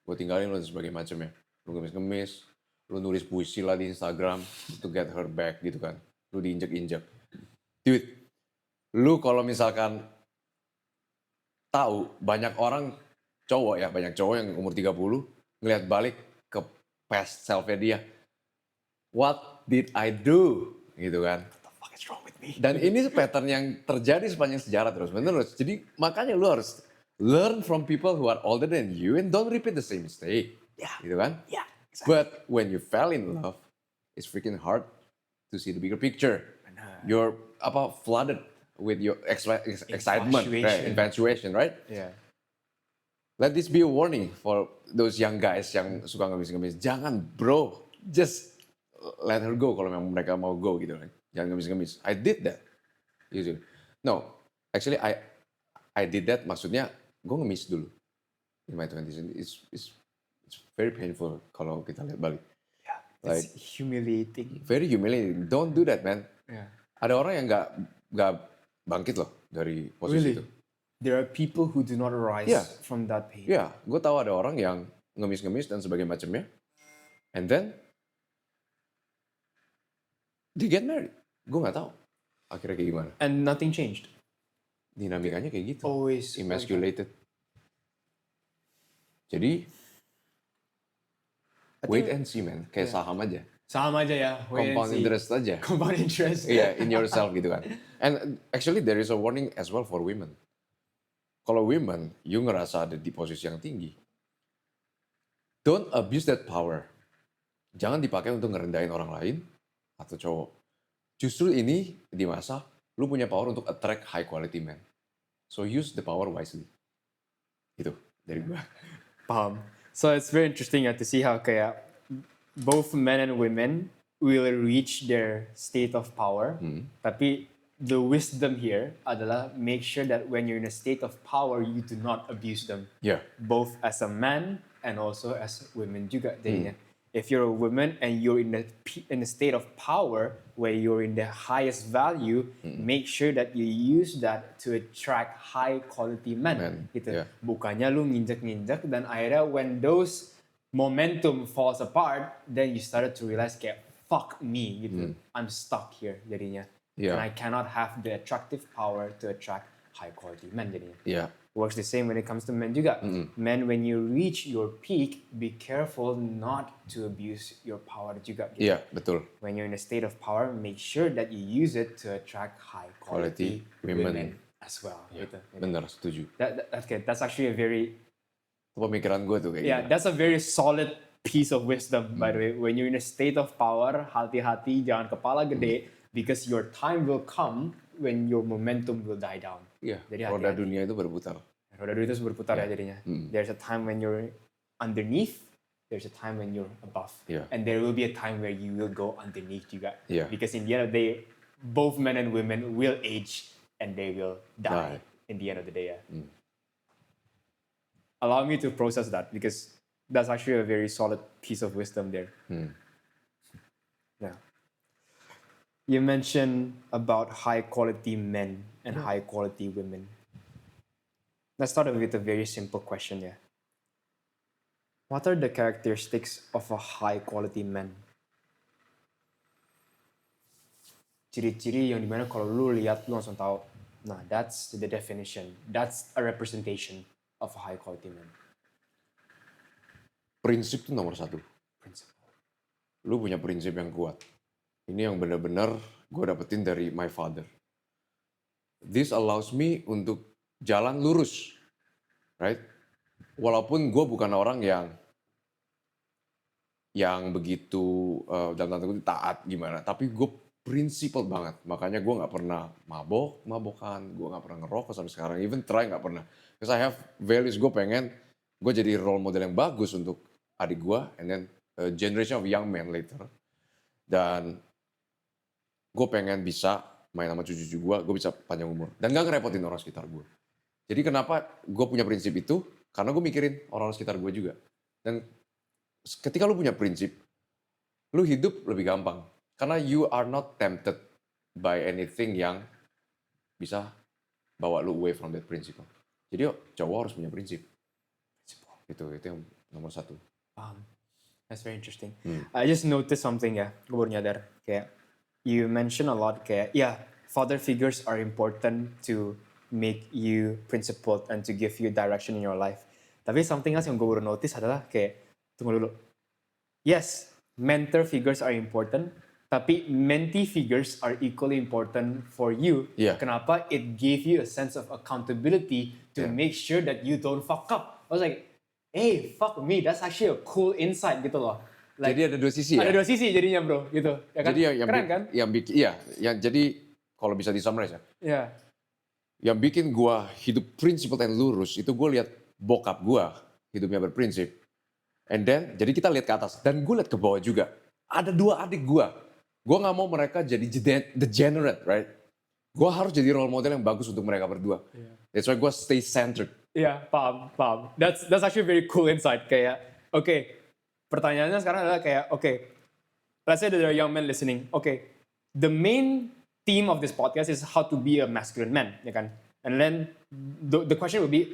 Speaker 1: gue tinggalin lu dan sebagainya macam ya. Lu ngemis-ngemis, lu nulis puisi lah di Instagram to get her back gitu kan. Lu diinjek-injek. Dude, lu kalau misalkan tahu banyak orang cowok ya, banyak cowok yang umur 30 ngelihat balik ke past self-nya dia. What did I do? Gitu kan. What the fuck is wrong with me? Dan ini pattern yang terjadi sepanjang sejarah terus-menerus. Jadi makanya lu harus learn from people who are older than you and don't repeat the same mistake.
Speaker 2: Yeah.
Speaker 1: Gitu kan?
Speaker 2: Yeah, exactly.
Speaker 1: But when you fell in love, it's freaking hard to see the bigger picture. You're flooded with your excitement, right? Infatuation, right?
Speaker 2: Yeah.
Speaker 1: Let this be a warning for those young guys yang suka ngemis-ngemis. Jangan bro, just let her go kalau memang mereka mau go gitu kan. Jangan ngemis-ngemis. I did that. Gitu. No, actually I did that maksudnya gue ngemis dulu. In my 20s. It's very painful kalau kita lihat balik.
Speaker 2: Yeah.
Speaker 1: Like,
Speaker 2: It's humiliating.
Speaker 1: very humiliating. Don't do that, man.
Speaker 2: Yeah.
Speaker 1: Ada orang yang nggak bangkit loh dari posisi
Speaker 2: Really?
Speaker 1: itu.
Speaker 2: There are people who do not rise
Speaker 1: Yeah.
Speaker 2: from that pain.
Speaker 1: Iya, gue tahu ada orang yang ngemis-ngemis dan sebagainya macamnya. And then they get married. Gue nggak tahu akhirnya kayak gimana.
Speaker 2: And nothing changed.
Speaker 1: Dinamikanya kayak gitu.
Speaker 2: Always
Speaker 1: Emasculated. Jadi wait and see, man. Kayak saham aja.
Speaker 2: Sama aja ya. Wait and
Speaker 1: Compound
Speaker 2: see.
Speaker 1: interest aja.
Speaker 2: Compound interest.
Speaker 1: Iya, in yourself gitu kan. And actually there is a warning as well for women. Kalau women, you ngerasa ada di posisi yang tinggi. Don't abuse that power. Jangan dipakai untuk ngerendahin orang lain atau cowok. Justru ini di masa lu punya power untuk attract high quality men. So use the power wisely. Itu dari gua.
Speaker 2: Paham. So it's very interesting to see how kayak both men and women will reach their state of power. Tapi the wisdom here adalah make sure that when you're in a state of power, you do not abuse them.
Speaker 1: Yeah.
Speaker 2: Both as a man and also as women juga jadinya. if you're a woman and you're in a state of power where you're in the highest value, make sure that you use that to attract high quality men. Gitu.
Speaker 1: yeah.
Speaker 2: Bukannya lu nginjek-nginjek dan akhirnya when those momentum falls apart, then you started to realize kayak fuck me gitu. I'm stuck here jadinya.
Speaker 1: Yeah.
Speaker 2: And I cannot have the attractive power to attract high quality men jadinya.
Speaker 1: Yeah.
Speaker 2: Works the same when it comes to men juga. Men, when you reach your peak, be careful not to abuse your power juga. Gitu.
Speaker 1: Iya, betul.
Speaker 2: When you're in a state of power, make sure that you use it to attract high quality women as well. Gitu.
Speaker 1: Benar, setuju.
Speaker 2: That's actually a very
Speaker 1: Pemikiran gue tuh kayak gitu.
Speaker 2: that's a very solid piece of wisdom, by the way. When you're in a state of power, hati-hati, jangan kepala gede, because your time will come when your momentum will die down.
Speaker 1: Iya,
Speaker 2: Jadi
Speaker 1: roda
Speaker 2: hati-hati.
Speaker 1: dunia itu berputar.
Speaker 2: Roda dunia itu berputar ya jadinya. There's a time when you're underneath, there's a time when you're above.
Speaker 1: Yeah.
Speaker 2: And there will be a time where you will go underneath juga.
Speaker 1: Yeah.
Speaker 2: Because in the end of the day, both men and women will age and they will die in the end of the day. Yeah. Allow me to process that because that's actually a very solid piece of wisdom there. Yeah. You mentioned about high quality men and high quality women. Let's start with a very simple question, yeah. What are the characteristics of a high quality man? Ciri-ciri yang dimana kalau lu lihat lu langsung tahu, nah that's the definition, that's a representation of a high quality man.
Speaker 1: Prinsip itu nomor satu.
Speaker 2: Principle.
Speaker 1: Lu punya prinsip yang kuat. Ini yang benar-benar gue dapetin dari my father. This allows me untuk jalan lurus, right? Walaupun gue bukan orang yang begitu dalam tanda kutip taat gimana, tapi gue prinsipal banget. Makanya gue nggak pernah mabokan, gue nggak pernah ngerokok sampai sekarang. Even try nggak pernah. Because I have values, gue pengen gue jadi role model yang bagus untuk adik gue, and then generation of young men later. Dan gue pengen bisa main sama cucu-cucu gue bisa panjang umur. Dan gak ngerepotin orang sekitar gue. Jadi kenapa gue punya prinsip itu? Karena gue mikirin orang sekitar gue juga. Dan ketika lu punya prinsip, lu hidup lebih gampang. Karena you are not tempted by anything yang bisa bawa lu away from that principle. Jadi cowok harus punya prinsip. Itu yang nomor satu.
Speaker 2: That's very interesting. I just noticed something ya, gue baru nyadar. Kayak, you mention a lot kayak, father figures are important to make you principled and to give you direction in your life. Tapi something else yang gue baru notice adalah kayak, tunggu dulu. Yes, mentor figures are important, tapi mentee figures are equally important for you.
Speaker 1: Yeah.
Speaker 2: Kenapa? It gave you a sense of accountability to make sure that you don't fuck up. I was like, hey, fuck me, that's actually a cool insight gitu loh. Like,
Speaker 1: jadi ada dua sisi ya?
Speaker 2: Ada dua sisi jadinya bro, gitu. Ya kan?
Speaker 1: Jadi yang
Speaker 2: keren kan?
Speaker 1: Yang bikin, jadi kalau bisa disummarize ya.
Speaker 2: Iya.
Speaker 1: Yang bikin gua hidup prinsipal dan lurus, itu gue lihat bokap gua hidupnya berprinsip. And then, jadi kita lihat ke atas. Dan gue lihat ke bawah juga. Ada dua adik gua. Gue gak mau mereka jadi degenerate, right? Gue harus jadi role model yang bagus untuk mereka berdua. That's why gue stay centered.
Speaker 2: Iya, paham. That's actually very cool insight. Kayak, pertanyaannya sekarang adalah kayak, let's say there are young men listening. The main theme of this podcast is how to be a masculine man, ya kan? And then the question would be,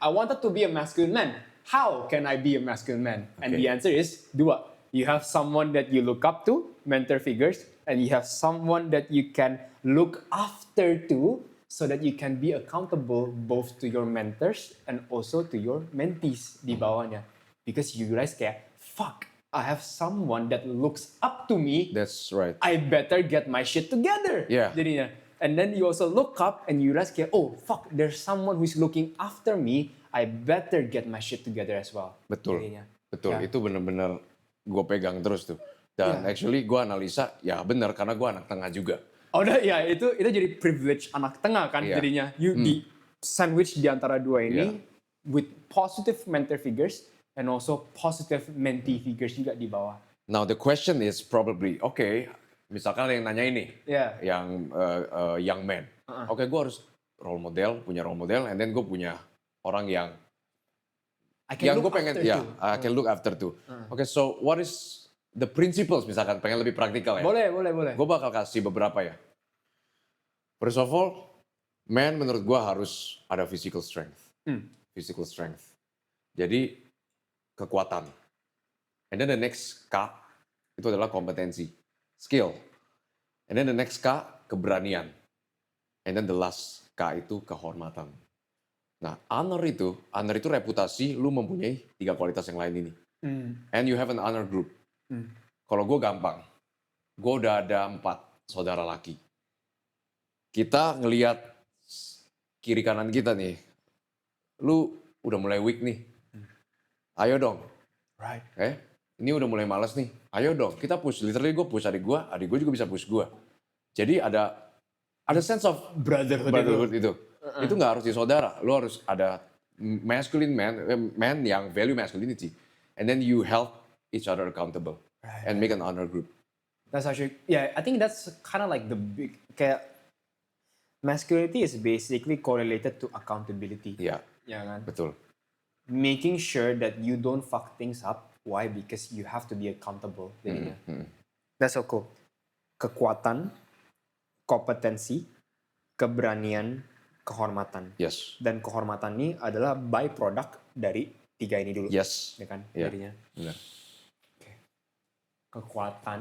Speaker 2: I wanted to be a masculine man. How can I be a masculine man? And the answer is dua. You have someone that you look up to, mentor figures, and you have someone that you can look after to, so that you can be accountable both to your mentors and also to your mentees di bawahnya. Because you realize kayak, fuck, I have someone that looks up to me.
Speaker 1: That's right.
Speaker 2: I better get my shit together.
Speaker 1: Yeah.
Speaker 2: Jadinya. And then you also look up and you realize kayak, oh fuck, there's someone who's looking after me. I better get my shit together as well.
Speaker 1: Betul.
Speaker 2: Jadinya.
Speaker 1: Betul.
Speaker 2: Ya.
Speaker 1: Itu benar-benar gue pegang terus tuh. Dan actually gue analisa, ya benar karena gue anak tengah juga.
Speaker 2: Oh udah ya itu jadi privilege anak tengah kan jadinya. You di sandwich di antara dua ini with positive mentor figures and also positive mentee figures juga di bawah.
Speaker 1: Now the question is probably, misalkan yang nanya ini, yang young man. Gue harus punya role model, and then gue punya orang yang
Speaker 2: I can
Speaker 1: yang
Speaker 2: look
Speaker 1: gue pengen,
Speaker 2: after
Speaker 1: ya,
Speaker 2: too.
Speaker 1: I can look after too. Oke, so what is the principles misalkan, pengen lebih praktikal ya?
Speaker 2: Boleh.
Speaker 1: Gue bakal kasih beberapa ya. First of all, man menurut gue harus ada physical strength. Physical strength. Jadi kekuatan. And then the next K itu adalah kompetensi, skill. And then the next K keberanian. And then the last K itu kehormatan. Nah, honor itu reputasi lu mempunyai 3 kualitas yang lain ini. And you have an honor group. Kalau gue gampang, gue udah ada 4 saudara laki. Kita ngelihat kiri kanan kita nih, lu udah mulai weak nih. Ayo dong.
Speaker 2: Right.
Speaker 1: Ini udah mulai malas nih. Ayo dong, kita push. Literally gue push adik gue juga bisa push gue. Jadi ada sense of brotherhood itu. Itu nggak harus di saudara. Lo harus ada masculine man yang value masculinity. And then you help each other accountable. And make an honor group.
Speaker 2: That's actually, yeah, I think that's kind of like the big, kayak masculinity is basically correlated to accountability.
Speaker 1: Iya,
Speaker 2: Ya kan?
Speaker 1: betul.
Speaker 2: Making sure that you don't fuck things up. Why? Because you have to be accountable. Jadinya. That's so cool. Kekuatan, kompetensi, keberanian, kehormatan.
Speaker 1: Yes.
Speaker 2: Dan kehormatan ini adalah byproduct dari 3 ini dulu.
Speaker 1: Yes.
Speaker 2: Ya kan?
Speaker 1: Iya.
Speaker 2: Jadinya.
Speaker 1: Benar.
Speaker 2: Okay. Kekuatan,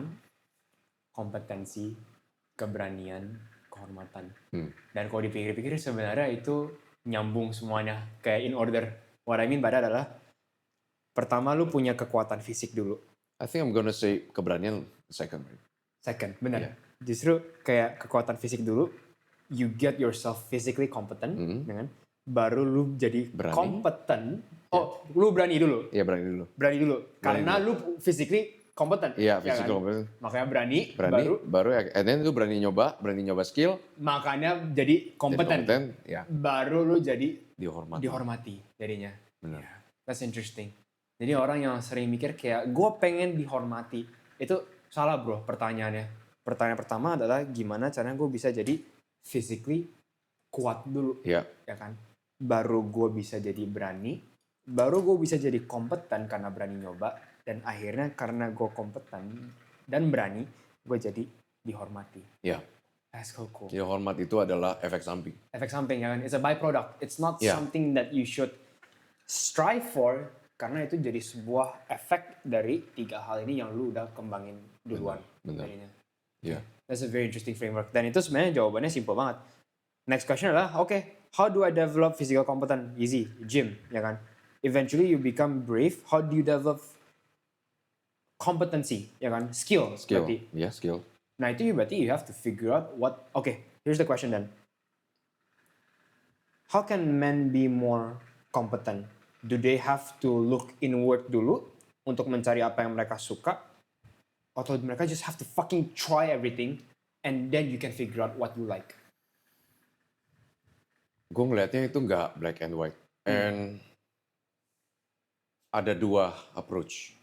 Speaker 2: kompetensi, keberanian, kehormatan. Dan kalau dipikir-pikir sebenarnya itu nyambung semuanya. Kayak in order. What I mean by that adalah pertama lu punya kekuatan fisik dulu.
Speaker 1: I think I'm gonna say keberanian second.
Speaker 2: Second, benar.
Speaker 1: Yeah.
Speaker 2: Justru kayak kekuatan fisik dulu, you get yourself physically competent, dengan baru lu jadi
Speaker 1: Berani.
Speaker 2: kompeten. Oh, lu berani dulu.
Speaker 1: Iya, berani dulu.
Speaker 2: Berani dulu. Karena lu physically competent.
Speaker 1: Iya,
Speaker 2: ya
Speaker 1: physical
Speaker 2: kan?
Speaker 1: competent.
Speaker 2: Makanya berani,
Speaker 1: Baru and then lu berani nyoba skill.
Speaker 2: makanya jadi kompeten.
Speaker 1: Ya.
Speaker 2: Baru lu jadi
Speaker 1: Dihormati.
Speaker 2: jadinya.
Speaker 1: Benar.
Speaker 2: Yeah, that's interesting. Jadi orang yang sering mikir kayak gue pengen dihormati, itu salah bro pertanyaannya. Pertanyaan pertama adalah gimana caranya gue bisa jadi physically kuat dulu,
Speaker 1: Iya.
Speaker 2: ya kan? Baru gue bisa jadi berani, baru gue bisa jadi kompeten karena berani nyoba, dan akhirnya karena gue kompeten dan berani, gue jadi dihormati.
Speaker 1: Iya.
Speaker 2: That's so cool.
Speaker 1: Jadi hormat itu adalah efek samping.
Speaker 2: Efek samping, ya kan? It's a byproduct. It's not
Speaker 1: Yeah.
Speaker 2: something that you should strive for, karena itu jadi sebuah efek dari 3 hal ini yang lu udah kembangin duluan.
Speaker 1: Benar.
Speaker 2: Jadinya.
Speaker 1: Iya.
Speaker 2: That's a very interesting framework. Dan itu sebenarnya jawabannya simple banget. Next question adalah, okay, how do I develop physical competence? Easy, gym, ya kan? Eventually you become brave. How do you develop competency, ya kan? Skill. Berarti.
Speaker 1: Iya, skill.
Speaker 2: Nah itu berarti you have to figure out what, okay, here's the question then. How can men be more competent? Do they have to look inward dulu untuk mencari apa yang mereka suka? Atau mereka just have to fucking try everything and then you can figure out what you like?
Speaker 1: Gue ngelihatnya itu nggak black and white. And ada 2 approach.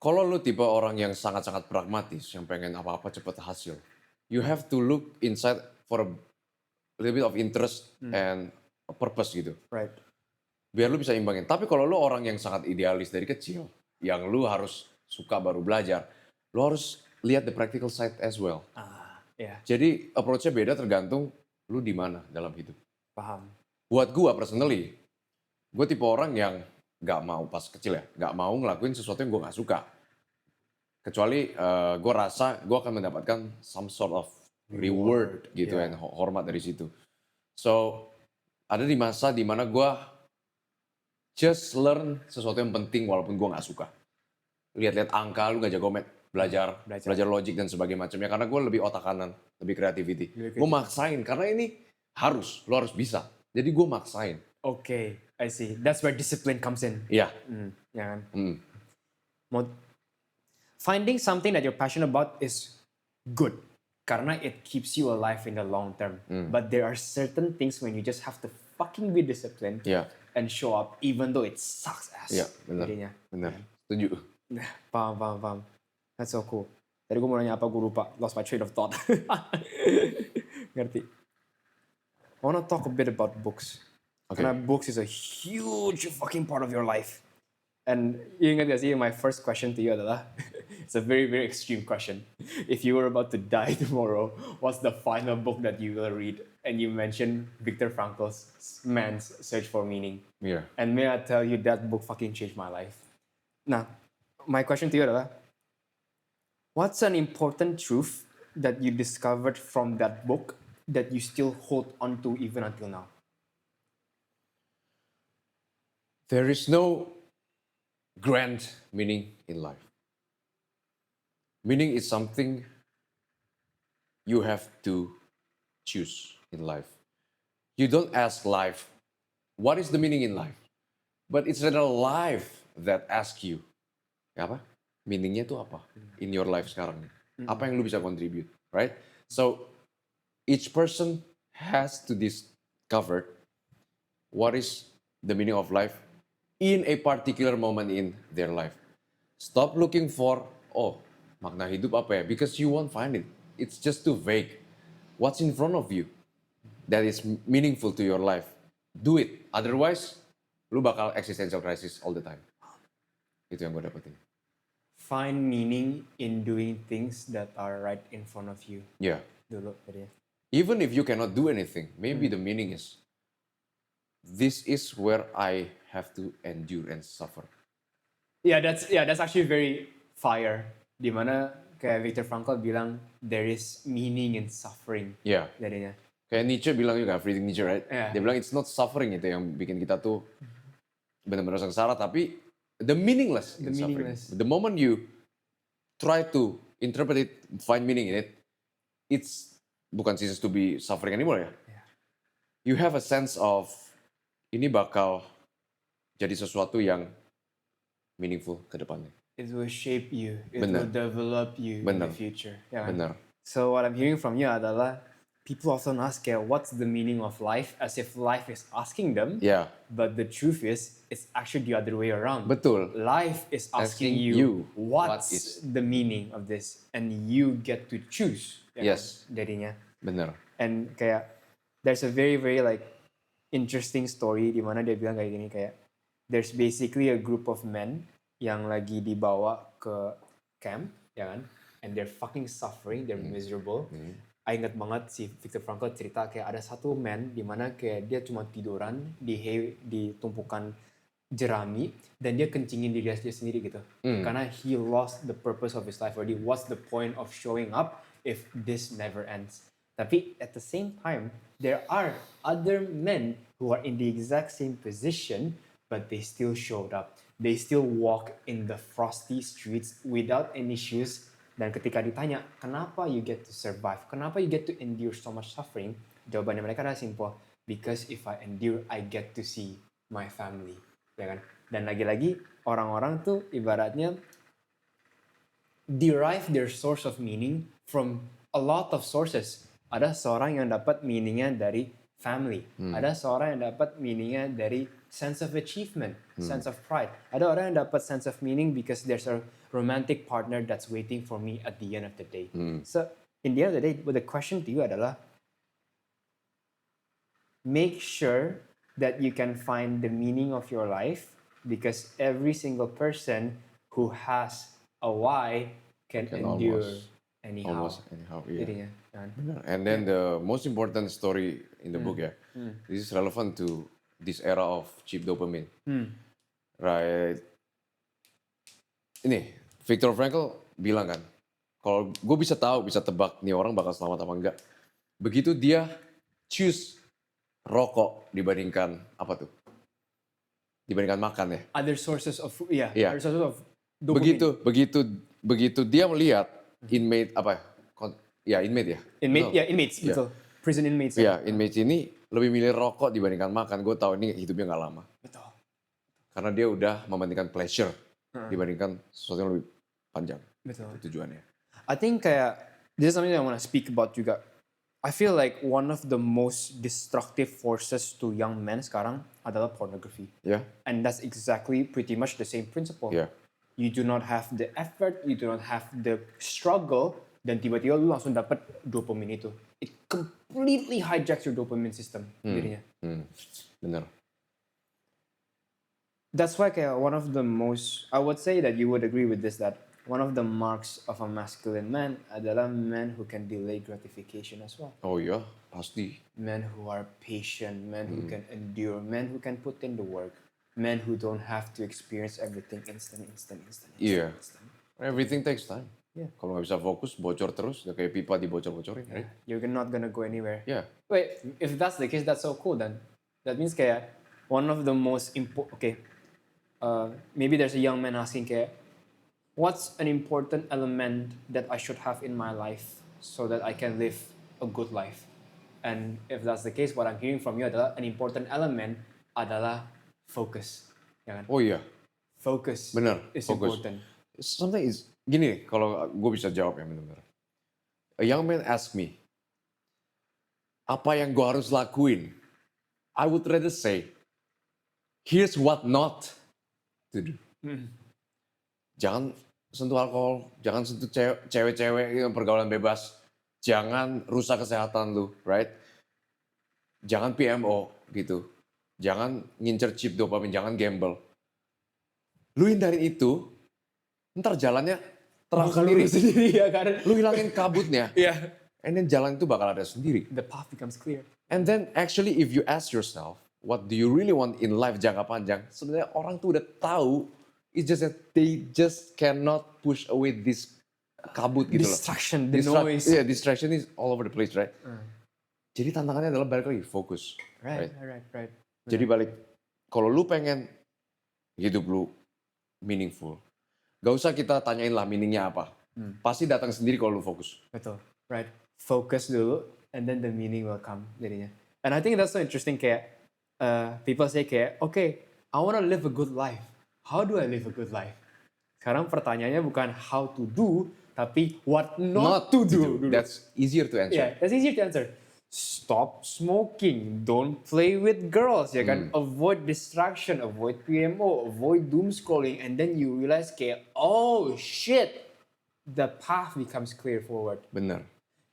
Speaker 1: Kalau lu tipe orang yang sangat-sangat pragmatis, yang pengen apa-apa cepat hasil, you have to look inside for a little bit of interest and a purpose gitu.
Speaker 2: Right.
Speaker 1: Biar lu bisa imbangin. Tapi kalau lu orang yang sangat idealis dari kecil, yang lu harus suka baru belajar, lu harus lihat the practical side as well.
Speaker 2: Ya,
Speaker 1: Jadi approach-nya beda tergantung lu di mana dalam hidup.
Speaker 2: paham.
Speaker 1: Buat gua personally, gue tipe orang yang nggak mau pas kecil ya, nggak mau ngelakuin sesuatu yang gue nggak suka. Kecuali gue rasa gue akan mendapatkan some sort of reward gitu,
Speaker 2: yeah.
Speaker 1: and hormat dari situ. So ada di masa dimana gue just learn sesuatu yang penting walaupun gue nggak suka. Lihat-lihat angka, lu nggak jago math, belajar logik dan sebagainya macamnya. Karena gue lebih otak kanan, lebih creativity. Gue maksain karena ini harus, lo harus bisa. Jadi gue maksain.
Speaker 2: Okay, I see. That's where discipline comes in.
Speaker 1: Iya.
Speaker 2: Ya kan? Finding something that you're passionate about is good karena it keeps you alive in the long term. But there are certain things when you just have to fucking be disciplined
Speaker 1: Iya.
Speaker 2: and show up even though it sucks ass.
Speaker 1: Iya, benar.
Speaker 2: Jadinya.
Speaker 1: Benar. Setuju.
Speaker 2: Nah, paham. That's so cool. Tadi gue mau nanya apa, gue lupa. Lost my train of thought. Ngerti. I wanna talk a bit about books.
Speaker 1: Okay.
Speaker 2: Karena books is a huge fucking part of your life. And you ingat gak sih, my first question to you adalah, it's a very, very extreme question. If you were about to die tomorrow, what's the final book that you will read? And you mentioned Viktor Frankl's Man's Search for Meaning.
Speaker 1: Yeah.
Speaker 2: And may I tell you, that book fucking changed my life. Nah, my question to you adalah, what's an important truth that you discovered from that book that you still hold on to even until now?
Speaker 1: There is no grand meaning in life. Meaning is something you have to choose in life. You don't ask life, what is the meaning in life? But it's rather life that asks you, apa? Meaningnya itu apa in your life sekarang? Apa yang lu bisa contribute, right? So each person has to discover what is the meaning of life in a particular moment in their life. Stop looking for, oh, makna hidup apa ya? Because you won't find it. It's just too vague. What's in front of you that is meaningful to your life? Do it. Otherwise, lu bakal existential crisis all the time. Itu yang gue dapetin.
Speaker 2: Find meaning in doing things that are right in front of you.
Speaker 1: Yeah.
Speaker 2: Dulu tadi ya.
Speaker 1: Even if you cannot do anything, maybe the meaning is, this is where I have to endure and suffer.
Speaker 2: Yeah, that's actually very fire. Dimana kayak Viktor Frankl bilang there is meaning in suffering.
Speaker 1: Yeah.
Speaker 2: Jadinya.
Speaker 1: Kayak Nietzsche bilang juga, Friedrich Nietzsche, right?
Speaker 2: Yeah.
Speaker 1: Dia bilang it's not suffering itu yang bikin kita tuh benar-benar sengsara, tapi the meaningless in suffering.
Speaker 2: meaningless.
Speaker 1: The moment you try to interpret it, find meaning in it, it's bukan ceases to be suffering anymore ya.
Speaker 2: Yeah.
Speaker 1: You have a sense of ini bakal jadi sesuatu yang meaningful ke depannya.
Speaker 2: It will shape you. It
Speaker 1: Bener.
Speaker 2: will develop you in
Speaker 1: Bener.
Speaker 2: the future. Ya kan?
Speaker 1: Benar.
Speaker 2: So what I'm hearing from you adalah people often ask, what's the meaning of life? As if life is asking them.
Speaker 1: Ya,
Speaker 2: But the truth is, it's actually the other way around.
Speaker 1: betul.
Speaker 2: Life is asking
Speaker 1: Asking
Speaker 2: you,
Speaker 1: you,
Speaker 2: what's
Speaker 1: what is-
Speaker 2: the meaning of this? And you get to choose. Ya
Speaker 1: Yes.
Speaker 2: kan? Jadinya.
Speaker 1: Benar.
Speaker 2: And kayak, there's a very, very like interesting story di mana dia bilang kayak gini, kayak, there's basically a group of men yang lagi dibawa ke camp, ya kan? And they're fucking suffering, they're miserable. I ingat banget si Viktor Frankl cerita kayak ada satu man di mana kayak dia cuma tiduran di tumpukan jerami dan dia kencingin diri dia sendiri gitu. Karena he lost the purpose of his life already. What's the point of showing up if this never ends? Tapi at the same time, there are other men who are in the exact same position but they still showed up. They still walk in the frosty streets without any shoes. Dan ketika ditanya, kenapa you get to survive? Kenapa you get to endure so much suffering? Jawabannya mereka adalah simple. Because if I endure, I get to see my family. Ya kan? Dan lagi-lagi, orang-orang tuh ibaratnya derive their source of meaning from a lot of sources. Ada seorang yang dapat meaningnya dari family. Ada seorang yang dapat meaningnya dari sense of achievement, sense of pride. Ada orang yang dapat sense of meaning because there's a romantic partner that's waiting for me at the end of the day. So, in the end of the day, the question to you adalah, make sure that you can find the meaning of your life because every single person who has a why can endure anyhow.
Speaker 1: Almost anyhow, yeah.
Speaker 2: Jadinya, kan?
Speaker 1: Benar. And then the most important story in the book ya, this is relevant to this era of cheap dopamine, right? Ini Viktor Frankl bilang kan, kalau gue bisa tahu, bisa tebak nih orang bakal selamat apa enggak, begitu dia choose rokok dibandingkan apa tuh? Dibandingkan makan ya.
Speaker 2: Other sources of
Speaker 1: Iya.
Speaker 2: other sources of dopamine.
Speaker 1: Begitu dia melihat inmate apa? Inmate ya.
Speaker 2: Inmates,
Speaker 1: Iya.
Speaker 2: betul. Prison inmates.
Speaker 1: Ya, inmates ini lebih milih rokok dibandingkan makan. Gue tahu ini hidupnya nggak lama.
Speaker 2: Betul.
Speaker 1: Karena dia udah mementingkan pleasure dibandingkan sesuatu yang lebih panjang.
Speaker 2: Betul.
Speaker 1: Itu tujuannya.
Speaker 2: I think kayak this is something I want to speak about juga. I feel like one of the most destructive forces to young men sekarang adalah pornography.
Speaker 1: Ya,
Speaker 2: And that's exactly pretty much the same principle.
Speaker 1: ya,
Speaker 2: You do not have the effort, you do not have the struggle, dan tiba-tiba lu langsung dapat dopamine itu. It completely hijacks your dopamine system jadinya.
Speaker 1: bener.
Speaker 2: that's why kayak one of the most, I would say that you would agree with this, that one of the marks of a masculine man adalah men who can delay gratification as well.
Speaker 1: Oh iya, pasti.
Speaker 2: Men who are patient, men who can endure, men who can put in the work, men who don't have to experience everything instant.
Speaker 1: Iya. Everything takes time.
Speaker 2: Yeah.
Speaker 1: Kalau nggak bisa fokus, bocor terus, udah kayak pipa dibocor-bocorin, right?
Speaker 2: You're not gonna go anywhere.
Speaker 1: Yeah.
Speaker 2: Wait, if that's the case, that's so cool then. That means kayak one of the most important, okay, maybe there's a young man asking kayak, what's an important element that I should have in my life so that I can live a good life? And if that's the case, what I'm hearing from you adalah an important element adalah focus. Ya kan?
Speaker 1: Oh iya,
Speaker 2: Focus
Speaker 1: bener.
Speaker 2: is
Speaker 1: Fokus.
Speaker 2: important.
Speaker 1: Something is gini nih, kalau gue bisa jawab ya benar-benar. A young man ask me, apa yang gue harus lakuin? I would rather say, here's what not to do. Jangan sentuh alkohol, jangan sentuh cewek-cewek yang pergaulan bebas, jangan rusak kesehatan lu, right? Jangan PMO gitu, jangan ngincer chip dopamin, jangan gamble. Lu hindarin itu, ntar jalannya terang sendiri.
Speaker 2: Sendiri ya kan?
Speaker 1: Lu hilangin kabutnya,
Speaker 2: Yeah.
Speaker 1: and then jalan itu bakal ada sendiri.
Speaker 2: The path becomes clear.
Speaker 1: And then actually if you ask yourself, what do you really want in life jangka panjang? Sebenarnya orang tuh udah tahu, it's just that they just cannot push away this kabut gitu loh.
Speaker 2: Distraction, the noise.
Speaker 1: Yeah, distraction is all over the place, right? Jadi tantangannya adalah balik lagi, fokus.
Speaker 2: Right.
Speaker 1: Jadi balik, kalau lu pengen hidup lu meaningful, gak usah kita tanyain lah meaningnya apa. Pasti datang sendiri kalau lu fokus.
Speaker 2: Betul, right. Focus dulu, and then the meaning will come jadinya. And I think that's so interesting kayak, people say kayak, okay, I want to live a good life. How do I live a good life? Sekarang pertanyaannya bukan how to do, tapi what not to do. dulu.
Speaker 1: That's easier to answer.
Speaker 2: Yeah, that's easier to answer. Stop smoking. Don't play with girls. Ya kan? Avoid distraction. Avoid PMO. Avoid doom scrolling. And then you realize kayak, oh shit, the path becomes clear forward.
Speaker 1: Bener.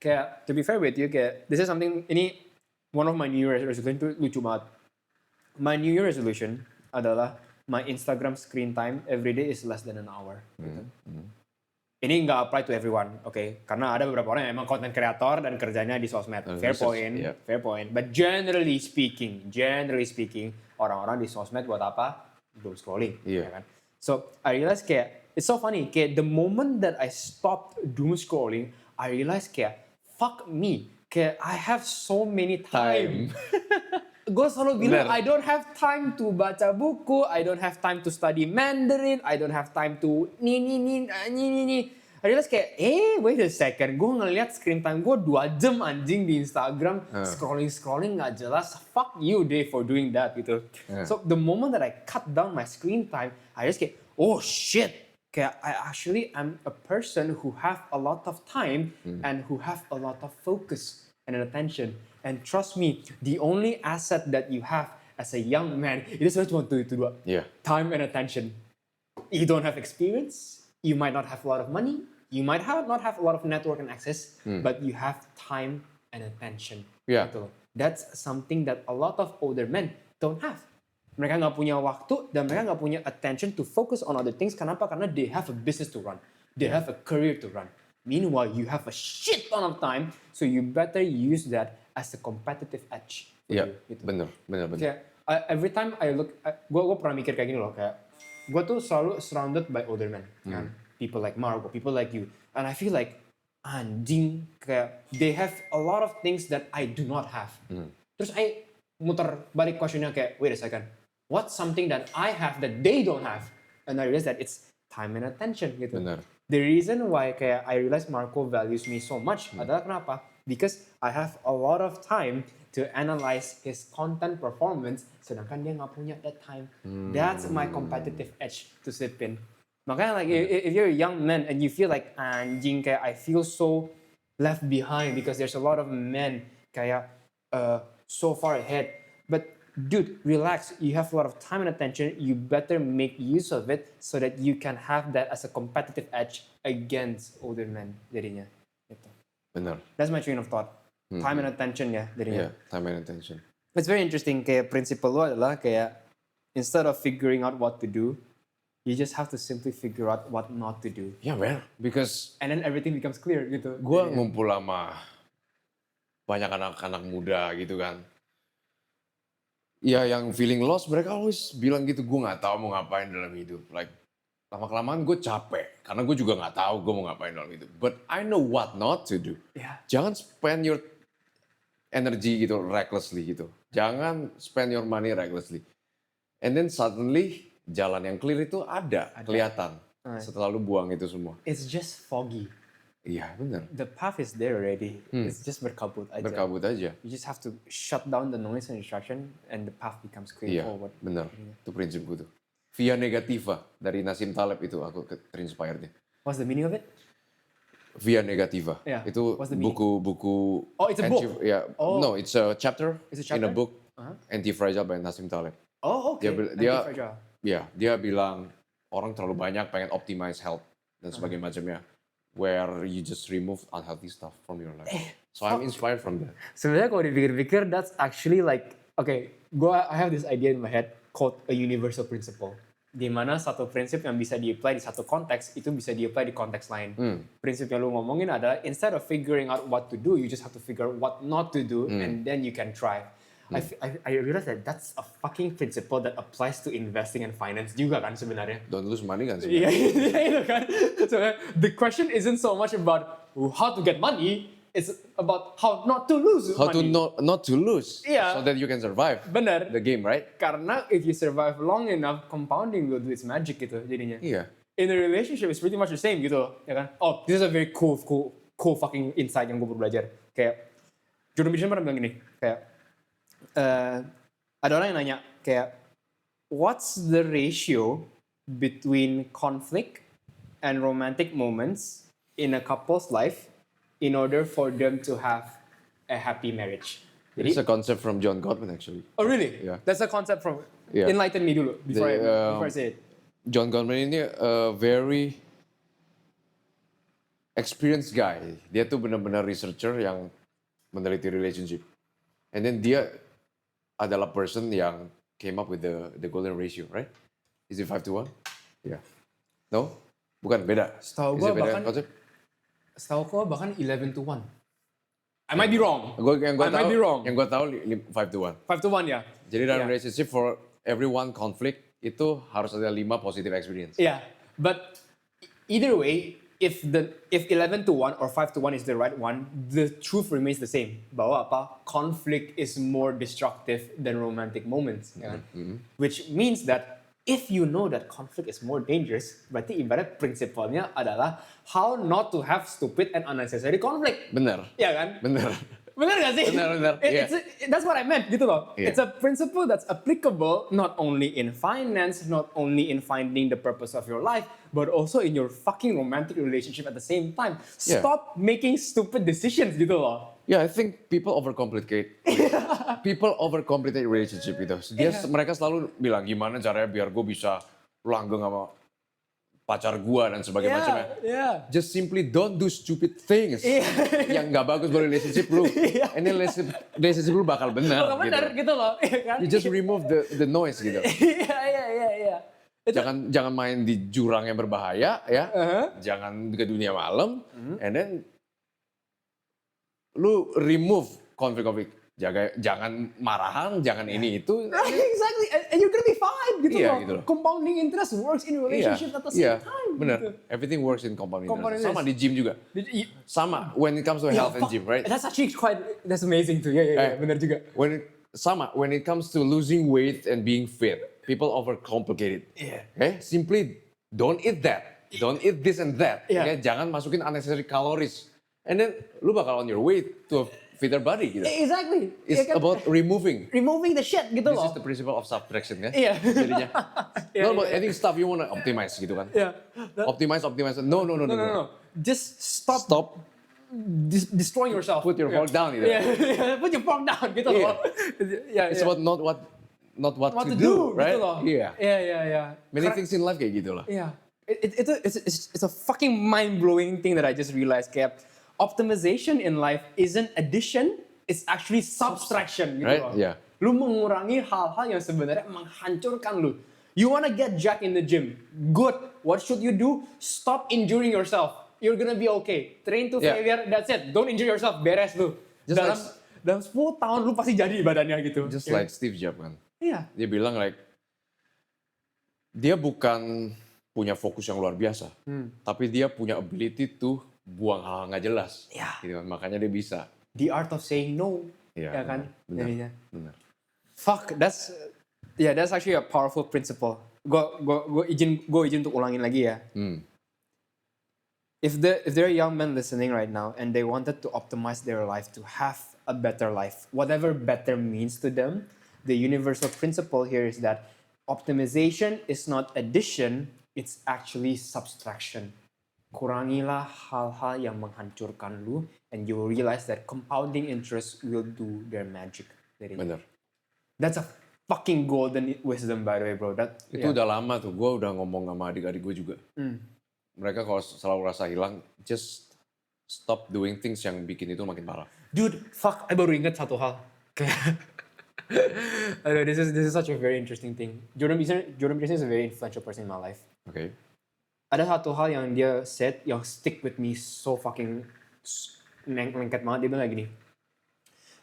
Speaker 2: Kayak, to be fair with you, kayak, this is something, ini one of my New Year resolution itu lucu banget. My New Year resolution adalah my Instagram screen time every day is less than an hour. Gitu. Ini nggak apply to everyone, okay? Karena ada beberapa orang yang emang content creator dan kerjanya di sosmed. Fair point. But generally speaking, orang-orang di sosmed buat apa? Doom scrolling.
Speaker 1: Iya.
Speaker 2: Ya kan? So, I realized kayak, it's so funny, kayak the moment that I stopped doom scrolling, I realized kayak, fuck me, kayak I have so many time. Gue selalu bilang, I don't have time to baca buku, I don't have time to study Mandarin, I don't have time to ni. I realize kayak, wait a second, gue ngeliat screen time gue 2 jam anjing di Instagram, scrolling gak jelas, fuck you Dave for doing that gitu. So the moment that I cut down my screen time, I just kayak, oh shit, kayak I actually am a person who have a lot of time and who have a lot of focus and attention. And trust me, the only asset that you have as a young man, itu sebenarnya cuma itu dua.
Speaker 1: Yeah.
Speaker 2: Time and attention. You don't have experience, you might not have a lot of money, you might not have a lot of network and access, but you have time and attention.
Speaker 1: Yeah.
Speaker 2: Gitu loh. That's something that a lot of older men don't have. Mereka nggak punya waktu dan mereka nggak punya attention to focus on other things. Kenapa? Karena they have a business to run. They have a career to run. Meanwhile, you have a shit ton of time, so you better use that as a competitive edge.
Speaker 1: Iya,
Speaker 2: Gitu.
Speaker 1: bener.
Speaker 2: Kayak, every time I look, gue pernah mikir kayak gini loh, kayak gue tuh selalu surrounded by older men, kan? People like Margo, people like you, and I feel like anjing, kayak they have a lot of things that I do not have. Terus I muter balik questionnya kayak, wait a second, what's something that I have that they don't have? And I realize that it's time and attention gitu.
Speaker 1: Bener.
Speaker 2: The reason why kayak I realize Marco values me so much adalah kenapa? Because I have a lot of time to analyze his content performance, sedangkan dia nggak punya that time. That's my competitive edge to slip in. Makanya like if you're a young man and you feel like anjing kayak I feel so left behind because there's a lot of men kayak so far ahead. But dude, relax. You have a lot of time and attention. You better make use of it so that you can have that as a competitive edge against older men jadinya. Gitu.
Speaker 1: Bener.
Speaker 2: That's my train of thought. Time and attention ya jadinya.
Speaker 1: Yeah, time and attention.
Speaker 2: It's very interesting. Kayak prinsipal lu adalah kayak instead of figuring out what to do, you just have to simply figure out what not to do.
Speaker 1: Yeah, man. Because
Speaker 2: And then everything becomes clear gitu.
Speaker 1: gue ngumpul sama banyak anak-anak muda gitu kan. Ya yang feeling lost, mereka always bilang gitu, gue nggak tahu mau ngapain dalam hidup. Like, lama-kelamaan gue capek. Karena gue juga nggak tahu gue mau ngapain dalam hidup. But I know what not to do.
Speaker 2: Yeah.
Speaker 1: Jangan spend your energy gitu recklessly gitu. Jangan spend your money recklessly. And then suddenly jalan yang clear itu ada. Kelihatan. Setelah lu buang itu semua.
Speaker 2: It's just foggy.
Speaker 1: Iya benar.
Speaker 2: The path is there already. It's just berkabut aja.
Speaker 1: Berkabut aja.
Speaker 2: You just have to shut down the noise and distraction and the path becomes clear
Speaker 1: Iya
Speaker 2: forward.
Speaker 1: benar. Itu prinsipku tuh. Via Negativa dari Nassim Taleb itu aku terinspired deh.
Speaker 2: What's the meaning of it?
Speaker 1: Via Negativa.
Speaker 2: Yeah.
Speaker 1: Itu
Speaker 2: What's the meaning?
Speaker 1: buku.
Speaker 2: Oh, it's a book?
Speaker 1: Yeah.
Speaker 2: Oh.
Speaker 1: No, it's a chapter,
Speaker 2: It's a
Speaker 1: in a
Speaker 2: chapter?
Speaker 1: book. Anti-Fragile by Nassim Taleb.
Speaker 2: Oh, okay.
Speaker 1: Dia
Speaker 2: Anti-fragile.
Speaker 1: ya dia bilang orang terlalu banyak pengen optimize health dan sebagainya macamnya, where you just remove unhealthy stuff from your life. So I'm inspired from that.
Speaker 2: Sebenarnya kalau dipikir-pikir, that's actually like, okay, I have this idea in my head called a universal principle. Di mana satu prinsip yang bisa di-apply di satu konteks, itu bisa di-apply di konteks lain. Prinsip yang lu ngomongin adalah, instead of figuring out what to do, you just have to figure out what not to do, and then you can try. I realize that that's a fucking principle that applies to investing and finance juga kan sebenarnya.
Speaker 1: Don't lose money kan
Speaker 2: Iya,
Speaker 1: sebenarnya.
Speaker 2: itu kan. So the question isn't so much about how to get money, it's about how not to lose
Speaker 1: How to
Speaker 2: money.
Speaker 1: not to lose,
Speaker 2: Iya.
Speaker 1: so that you can survive
Speaker 2: Bener.
Speaker 1: the game, right?
Speaker 2: Karena if you survive long enough, compounding will do its magic gitu jadinya.
Speaker 1: Iya.
Speaker 2: In a relationship, it's pretty much the same gitu, ya kan? Oh, this is a very cool fucking insight yang gue baru belajar. Kayak Jordan Peterson pernah bilang gini, kayak ada orang yang nanya kayak, what's the ratio between conflict and romantic moments in a couple's life in order for them to have a happy marriage? Jadi,
Speaker 1: It's a concept from John Gottman actually.
Speaker 2: oh really?
Speaker 1: Yeah.
Speaker 2: That's a concept from.
Speaker 1: Yeah.
Speaker 2: Enlighten me dulu before I say it.
Speaker 1: John Gottman ini a very experienced guy. Dia tuh benar-benar researcher yang meneliti relationship. And then dia adalah person yang came up with the golden ratio, right? Is it 5-1? Yeah. No? Bukan, beda.
Speaker 2: Setahu
Speaker 1: Is
Speaker 2: gua
Speaker 1: it beda
Speaker 2: bahkan-
Speaker 1: konsep?
Speaker 2: Setahu ko bahkan 11-1. I might be wrong.
Speaker 1: Yang gue
Speaker 2: I might
Speaker 1: tahu,
Speaker 2: be wrong.
Speaker 1: yang gue tahu 5-1.
Speaker 2: 5-1 ya.
Speaker 1: Jadi dalam
Speaker 2: Yeah.
Speaker 1: relationship for every one conflict itu harus ada 5 positive experience.
Speaker 2: Yeah, but either way, if 11-1 or 5-1 is the right one, the truth remains the same. Bahwa apa? Conflict is more destructive than romantic moments. Ya kan? Which means that if you know that conflict is more dangerous, berarti ibarat prinsipalnya adalah how not to have stupid and unnecessary conflict.
Speaker 1: Bener.
Speaker 2: Ya kan?
Speaker 1: Bener.
Speaker 2: Bener gak sih?
Speaker 1: Bener, iya.
Speaker 2: That's what I meant gitu loh.
Speaker 1: Iya.
Speaker 2: It's a principle that's applicable not only in finance, not only in finding the purpose of your life, but also in your fucking romantic relationship at the same time.
Speaker 1: Yeah.
Speaker 2: Stop making stupid decisions gitu loh.
Speaker 1: Yeah, I think people overcomplicate. People overcomplicate relationship gitu. Mereka selalu bilang gimana caranya biar gue bisa langgeng sama pacar gue dan sebagainya macamnya.
Speaker 2: Yeah.
Speaker 1: Just simply don't do stupid things yang nggak bagus buat relationship lu. And then relationship lu bakal benar.
Speaker 2: Kalau bener gitu loh, ya kan?
Speaker 1: You just remove the noise gitu.
Speaker 2: Iya.
Speaker 1: Jangan main di jurang yang berbahaya ya. Jangan ke dunia malam. And then lu remove konflik-konflik. Jangan marahan, jangan ini itu.
Speaker 2: Exactly, and you're gonna be fine gitu
Speaker 1: Iya,
Speaker 2: loh.
Speaker 1: gitu loh.
Speaker 2: Compounding interest works in relationship at the same time.
Speaker 1: Benar.
Speaker 2: Gitu.
Speaker 1: Everything works in compound
Speaker 2: Compound
Speaker 1: interest. Sama di gym juga. Sama when it comes to health and
Speaker 2: fuck,
Speaker 1: gym, right?
Speaker 2: That's actually that's amazing too. Yeah, benar juga.
Speaker 1: When it comes to losing weight and being fit, people overcomplicate it.
Speaker 2: Yeah.
Speaker 1: Okay? Simply don't eat that. Don't eat this and that.
Speaker 2: Yeah.
Speaker 1: Okay? Jangan masukin unnecessary calories. And then lu bakal on your way to a fitter body gitu.
Speaker 2: Exactly.
Speaker 1: It's about removing.
Speaker 2: removing the shit gitu
Speaker 1: This
Speaker 2: loh.
Speaker 1: is the principle of subtraction kan?
Speaker 2: Iya.
Speaker 1: Jadinya.
Speaker 2: Iya,
Speaker 1: Not about
Speaker 2: iya.
Speaker 1: adding stuff you wanna optimize gitu kan.
Speaker 2: Yeah.
Speaker 1: Optimize. No.
Speaker 2: No. Just stop destroying yourself.
Speaker 1: Put your fork down gitu.
Speaker 2: Yeah. Put your fork down gitu loh. Yeah.
Speaker 1: It's about not what
Speaker 2: what
Speaker 1: to
Speaker 2: to
Speaker 1: do, right?
Speaker 2: gitu loh.
Speaker 1: Yeah.
Speaker 2: Yeah.
Speaker 1: Many things in life kayak gitu lah.
Speaker 2: Yeah. It's a fucking mind-blowing thing that I just realized. Kayak optimization in life isn't addition, it's actually subtraction gitu
Speaker 1: Right?
Speaker 2: loh.
Speaker 1: Yeah.
Speaker 2: Lu mengurangi hal-hal yang sebenarnya menghancurkan lu. You wanna get jacked in the gym. Good. What should you do? Stop injuring yourself. You're gonna be okay. Train to
Speaker 1: Yeah.
Speaker 2: failure, that's it. Don't injure yourself, beres lu.
Speaker 1: Just
Speaker 2: Dalam 10 tahun lu pasti jadi badannya gitu.
Speaker 1: Just like Steve Jobs kan.
Speaker 2: Iya.
Speaker 1: Dia bilang like, dia bukan punya fokus yang luar biasa. Tapi dia punya ability to buang hal nggak jelas.
Speaker 2: Iya.
Speaker 1: Gitu kan. Makanya dia bisa.
Speaker 2: The art of saying no.
Speaker 1: Iya,
Speaker 2: Ya kan?
Speaker 1: benar.
Speaker 2: Jadinya.
Speaker 1: Benar.
Speaker 2: Fuck, that's actually a powerful principle. Gue izin untuk ulangin lagi ya. If there are young men listening right now and they wanted to optimize their life to have a better life, whatever better means to them, the universal principle here is that optimization is not addition, it's actually subtraction. Kurangilah hal-hal yang menghancurkan lu, and you will realize that compounding interest will do their magic.
Speaker 1: Benar.
Speaker 2: That's a fucking golden wisdom, by the way, bro.
Speaker 1: Itu udah lama tuh. Gue udah ngomong sama adik-adik gue juga. Mereka kalau selalu rasa hilang, just stop doing things yang bikin itu makin parah.
Speaker 2: Dude, fuck, I baru ingat satu hal. Aduh, this is such a very interesting thing. Jordan Peterson is a very influential person in my life.
Speaker 1: Okay.
Speaker 2: Ada satu hal yang dia said yang stick with me so fucking lengket banget. Dia bilang gini,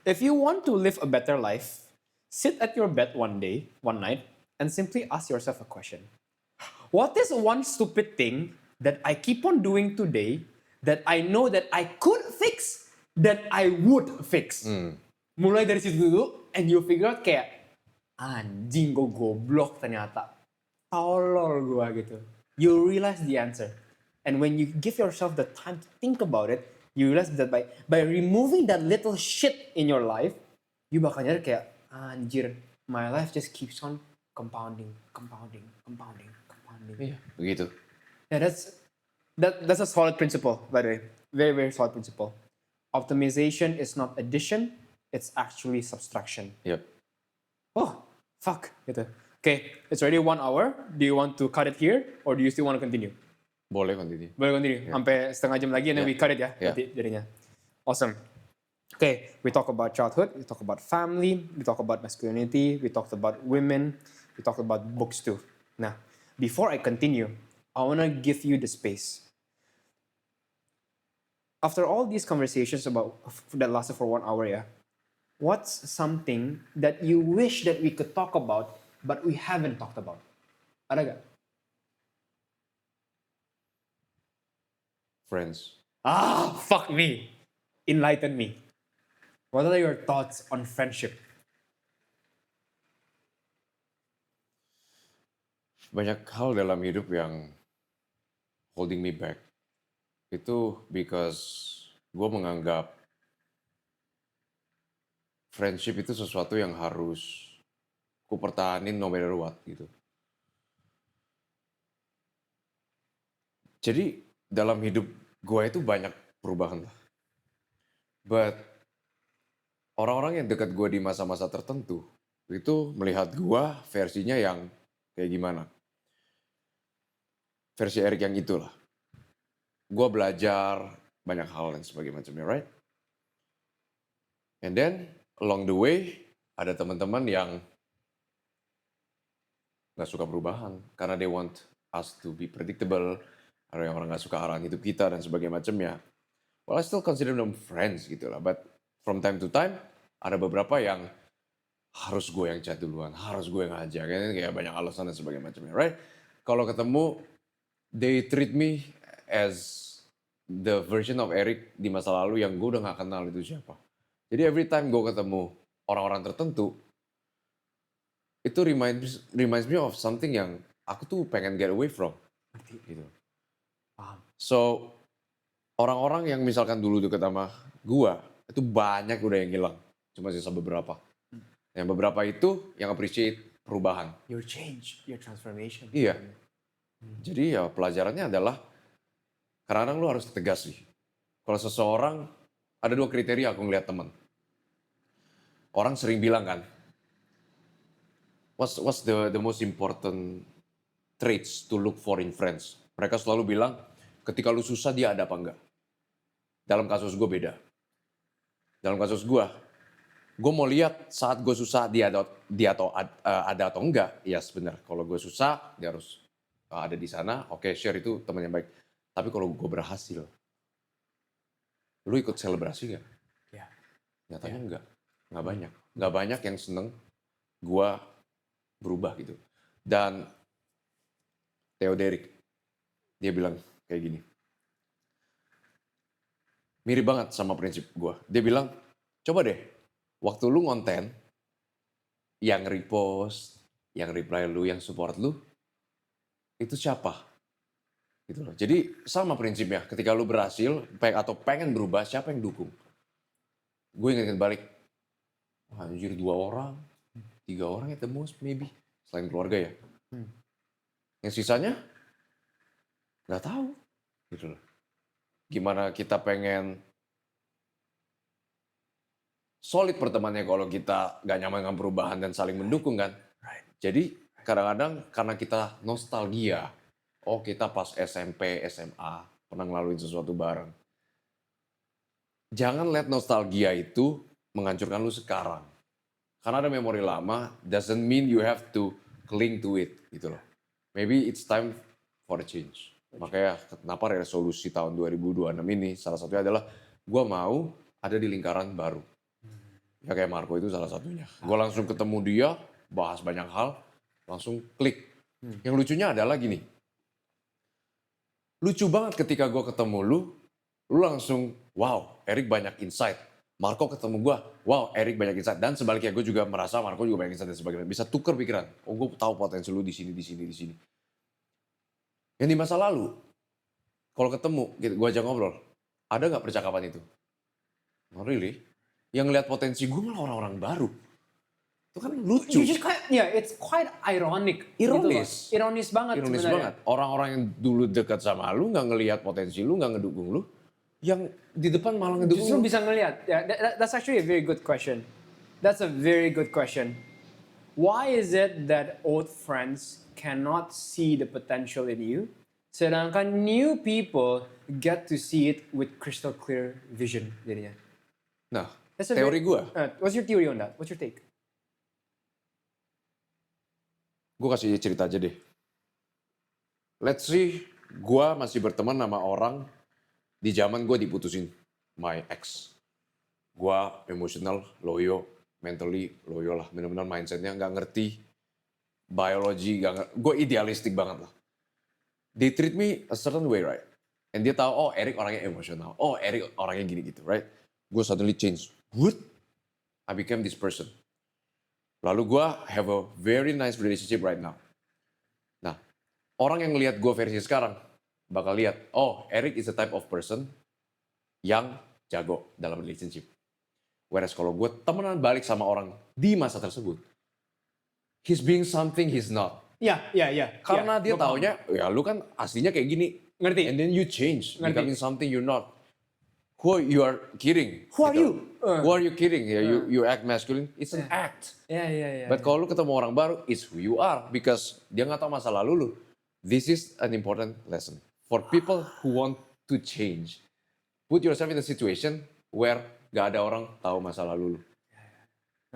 Speaker 2: if you want to live a better life, sit at your bed one night, and simply ask yourself a question. What is one stupid thing that I keep on doing today that I know that I could fix, that I would fix? Mulai dari situ dulu, and you figure out kayak, anjing gue goblok ternyata. Tolol gue gitu. You realize the answer. And when you give yourself the time to think about it, you realize that by removing that little shit in your life, you bakal nyadar kayak, anjir, my life just keeps on compounding.
Speaker 1: Iya, begitu.
Speaker 2: Yeah, that's a solid principle, by the way. Very, very solid principle. Optimization is not addition, it's actually subtraction.
Speaker 1: Yep.
Speaker 2: Oh, fuck. Gitu. Okay, it's already 1 hour. Do you want to cut it here, or do you still want to continue?
Speaker 1: Boleh continue.
Speaker 2: Boleh continue. Sampai setengah jam lagi, and then we cut it ya.
Speaker 1: Yeah.
Speaker 2: Jadinya. Awesome. Okay, we talk about childhood, we talk about family, we talk about masculinity, we talked about women, we talked about books too. Now, before I continue, I want to give you the space. After all these conversations that lasted for 1 hour, what's something that you wish that we could talk about but we haven't talked about? Ada gak?
Speaker 1: Friends.
Speaker 2: Fuck me. Enlighten me. What are your thoughts on friendship?
Speaker 1: Banyak hal dalam hidup yang holding me back. Itu because gue menganggap friendship itu sesuatu yang harus ku pertahanin no matter what gitu. Jadi dalam hidup gue itu banyak perubahan lah. But orang-orang yang dekat gue di masa-masa tertentu itu melihat gue versinya yang kayak gimana. Versi Eric yang itulah. Gue belajar banyak hal dan sebagainya, right? And then along the way ada teman-teman yang nggak suka perubahan karena they want us to be predictable. Ada yang orang nggak suka arahan hidup kita dan sebagainya macamnya. Well, I still consider them friends gitu lah. But from time to time ada beberapa yang harus gue yang chat duluan, harus gue yang ngajak, kayak banyak alasan dan sebagainya macamnya, right? Kalau ketemu, they treat me as the version of Eric di masa lalu yang gue udah gak kenal itu siapa. Jadi every time gue ketemu orang-orang tertentu, itu reminds me of something yang aku tuh pengen get away from. Gitu. So, orang-orang yang misalkan dulu deket sama gue, itu banyak udah yang hilang. Cuma sisa beberapa. Yang beberapa itu yang appreciate perubahan.
Speaker 2: Your change, your transformation.
Speaker 1: Iya. Jadi ya pelajarannya adalah kadang-kadang lu harus tegas sih. Kalau seseorang, ada 2 kriteria aku ngeliat teman. Orang sering bilang kan, what's the most important traits to look for in friends? Mereka selalu bilang, ketika lu susah dia ada apa enggak? Dalam kasus gue beda. Dalam kasus gue, Gue mau lihat saat gue susah ada atau enggak. Yes bener, kalau gue susah dia harus ada di sana. Oke, share itu teman yang baik. Tapi kalau gue berhasil, lu ikut selebrasi nggak?
Speaker 2: Ya.
Speaker 1: Nyatanya nggak banyak. Nggak banyak yang seneng gue berubah gitu. Dan Theo Derek, dia bilang kayak gini. Mirip banget sama prinsip gue. Dia bilang, coba deh, waktu lu ngonten, yang repost, yang reply lu, yang support lu, itu siapa? Gitu loh. Jadi sama prinsipnya, ketika lu berhasil atau pengen berubah, siapa yang dukung? Gue ingat balik, wah, anjir 2 orang, 3 orang at the most maybe, selain keluarga ya. Yang sisanya nggak tahu, gitu loh. Gimana kita pengen solid pertemanannya kalau kita gak nyaman dengan perubahan dan saling mendukung kan. Jadi kadang-kadang karena kita nostalgia, oh kita pas SMP, SMA pernah ngelaluin sesuatu bareng. Jangan let nostalgia itu menghancurkan lu sekarang. Karena ada memori lama, doesn't mean you have to cling to it, gitu loh. Maybe it's time for a change. Makanya kenapa resolusi tahun 2026 ini salah satunya adalah gue mau ada di lingkaran baru. Ya kayak Marco itu salah satunya. Gue langsung ketemu dia, bahas banyak hal, langsung klik. Yang lucunya adalah gini. Lucu banget ketika gue ketemu lu langsung, wow, Erik banyak insight. Marco ketemu gue, wow, Erik banyak insight. Dan sebaliknya gue juga merasa Marco juga banyak insight dan sebagainya. Bisa tuker pikiran. Oh, gue tahu potensi lu di sini, di sini, di sini. Yang di masa lalu, kalau ketemu, gue ajak ngobrol, ada nggak percakapan itu? Not really. Yang lihat potensi gue malah orang-orang baru. Itu kan lucu.
Speaker 2: It's quite ironic.
Speaker 1: Ironis.
Speaker 2: Gitu Ironis banget
Speaker 1: Ironis
Speaker 2: sebenarnya.
Speaker 1: banget. Orang-orang yang dulu dekat sama lu, nggak ngelihat potensi lu, nggak ngedukung lu. Yang di depan malah ngedukung
Speaker 2: Justru
Speaker 1: lu.
Speaker 2: bisa ngelihat. That's actually a very good question. That's a very good question. Why is it that old friends cannot see the potential in you, sedangkan new people get to see it with crystal clear vision jadinya?
Speaker 1: Nah,
Speaker 2: That's a
Speaker 1: teori gue.
Speaker 2: What's your theory on that? What's your take?
Speaker 1: Gue kasih cerita aja deh. Let's see, gue masih berteman sama orang di zaman gue diputusin my ex. Gue emotional, loyo, mentally loyo lah. Bener-bener mindsetnya nggak ngerti biologi, gue idealistik banget lah. They treat me a certain way, right? And dia tahu, oh Erik orangnya emosional, oh Erik orangnya gini gitu, right? Gue suddenly change. What? I became this person. Lalu gue have a very nice relationship right now. Nah, orang yang ngelihat gue versi sekarang bakal lihat, oh Erik is the type of person yang jago dalam relationship. Whereas kalau gue temenan balik sama orang di masa tersebut, he's being something he's not.
Speaker 2: Ya.
Speaker 1: Karena dia taunya, ya lu kan aslinya kayak gini.
Speaker 2: Ngerti.
Speaker 1: And then you change,
Speaker 2: Ngerti.
Speaker 1: becoming something you're not. Who you are kidding?
Speaker 2: Who are you?
Speaker 1: Who are you kidding? Yeah, you act masculine. It's an act.
Speaker 2: Ya.
Speaker 1: But kalau lu ketemu orang baru, it's who you are because dia nggak tahu masa lalu lu. This is an important lesson for people who want to change. Put yourself in a situation where gak ada orang tahu masa lalu lu.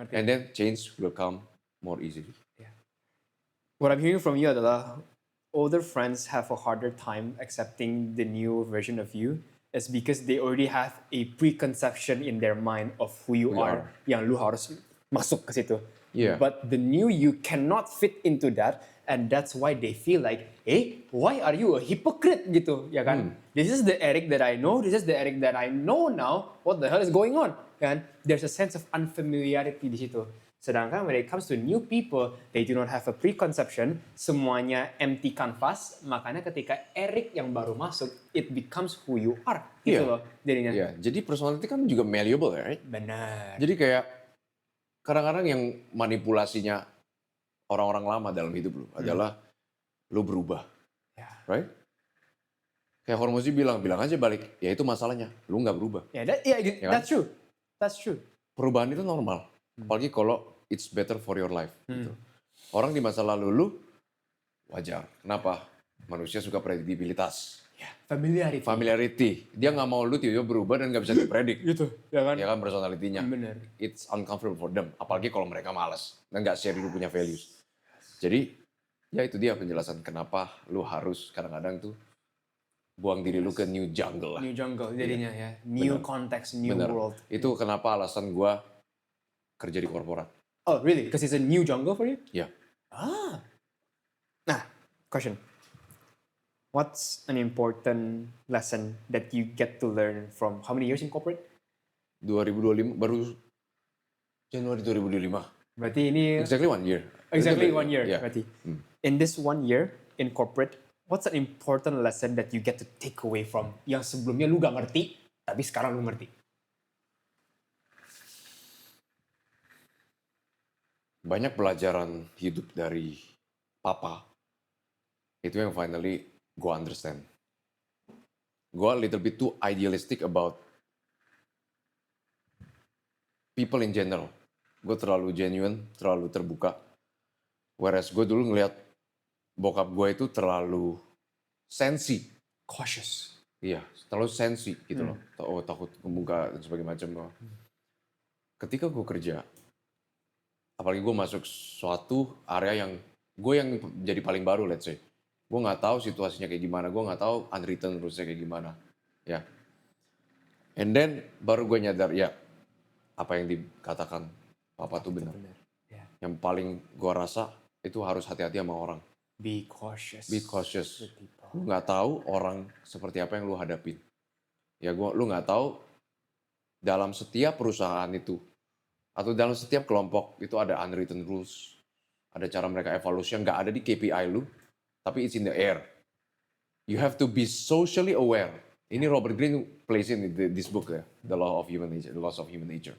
Speaker 2: Ngerti.
Speaker 1: And then change will come more easily.
Speaker 2: What I'm hearing from you adalah older friends have a harder time accepting the new version of you is because they already have a preconception in their mind of who you are. Yang lu harus masuk ke situ.
Speaker 1: Yeah.
Speaker 2: But the new you cannot fit into that, and that's why they feel like, why are you a hypocrite gitu, ya kan? This is the Erik that I know, this is the Erik that I know now. What the hell is going on? Kan? There's a sense of unfamiliarity di situ. Sedangkan when it comes to new people, they do not have a preconception, semuanya empty canvas, makanya ketika Erik yang baru masuk, it becomes who you are, gitu loh jadinya.
Speaker 1: Iya, jadi personality kan juga malleable, right?
Speaker 2: Benar.
Speaker 1: Jadi kayak kadang-kadang yang manipulasinya orang-orang lama dalam hidup lu adalah lu berubah, right? Kayak Hormozi bilang aja balik, ya itu masalahnya, lu nggak berubah.
Speaker 2: That's true. That's true.
Speaker 1: Perubahan itu normal, apalagi kalau it's better for your life. Gitu. Orang di masa lalu lu wajar. Kenapa? Manusia suka prediktibilitas.
Speaker 2: Familiarity.
Speaker 1: Dia nggak mau lu tiba-tiba berubah dan nggak bisa dipredik.
Speaker 2: Gitu, ya kan?
Speaker 1: Ya kan personalitinya.
Speaker 2: Bener.
Speaker 1: It's uncomfortable for them. Apalagi kalau mereka malas dan nggak share lu punya values. Jadi ya itu dia penjelasan kenapa lu harus kadang-kadang tuh buang diri lu ke new jungle lah.
Speaker 2: New jungle jadinya ya. New
Speaker 1: Bener.
Speaker 2: context, new
Speaker 1: Bener.
Speaker 2: world.
Speaker 1: Itu kenapa alasan gua kerja di korporat.
Speaker 2: Oh, really? Because it's a new jungle for you?
Speaker 1: Ya.
Speaker 2: Nah, question. What's an important lesson that you get to learn from how many years in corporate?
Speaker 1: 2025 baru Januari 2025.
Speaker 2: Berarti ini
Speaker 1: Exactly 1 year.
Speaker 2: exactly 1 year.
Speaker 1: Yeah.
Speaker 2: Berarti. In this 1 year in corporate, what's an important lesson that you get to take away from yang sebelumnya lu gak ngerti, tapi sekarang lu ngerti?
Speaker 1: Banyak pelajaran hidup dari papa. Itu yang finally gue understand. Gue a little bit too idealistic about people in general. Gue terlalu genuine, terlalu terbuka. Whereas gue dulu ngeliat bokap gue itu terlalu sensi.
Speaker 2: Cautious.
Speaker 1: Iya, terlalu sensi gitu loh. Oh, takut kebuka dan sebagainya macam. Ketika gue kerja, apalagi gue masuk suatu area yang gue yang jadi paling baru, let's say. Gue nggak tahu situasinya kayak gimana, gue nggak tahu unwritten rules-nya kayak gimana, ya. And then baru gue nyadar, ya apa yang dikatakan papa tuh benar.
Speaker 2: Yeah.
Speaker 1: Yang paling gue rasa itu harus hati-hati sama orang.
Speaker 2: Be cautious.
Speaker 1: Be cautious.
Speaker 2: with people.
Speaker 1: Lu nggak tahu orang seperti apa yang lu hadapin. Ya lu nggak tahu dalam setiap perusahaan itu atau dalam setiap kelompok itu ada unwritten rules, ada cara mereka evaluasi yang nggak ada di KPI lu, tapi it's in the air. You have to be socially aware. Ini Robert Greene plays in this book ya, The Law of Human Nature, The Laws of Human Nature.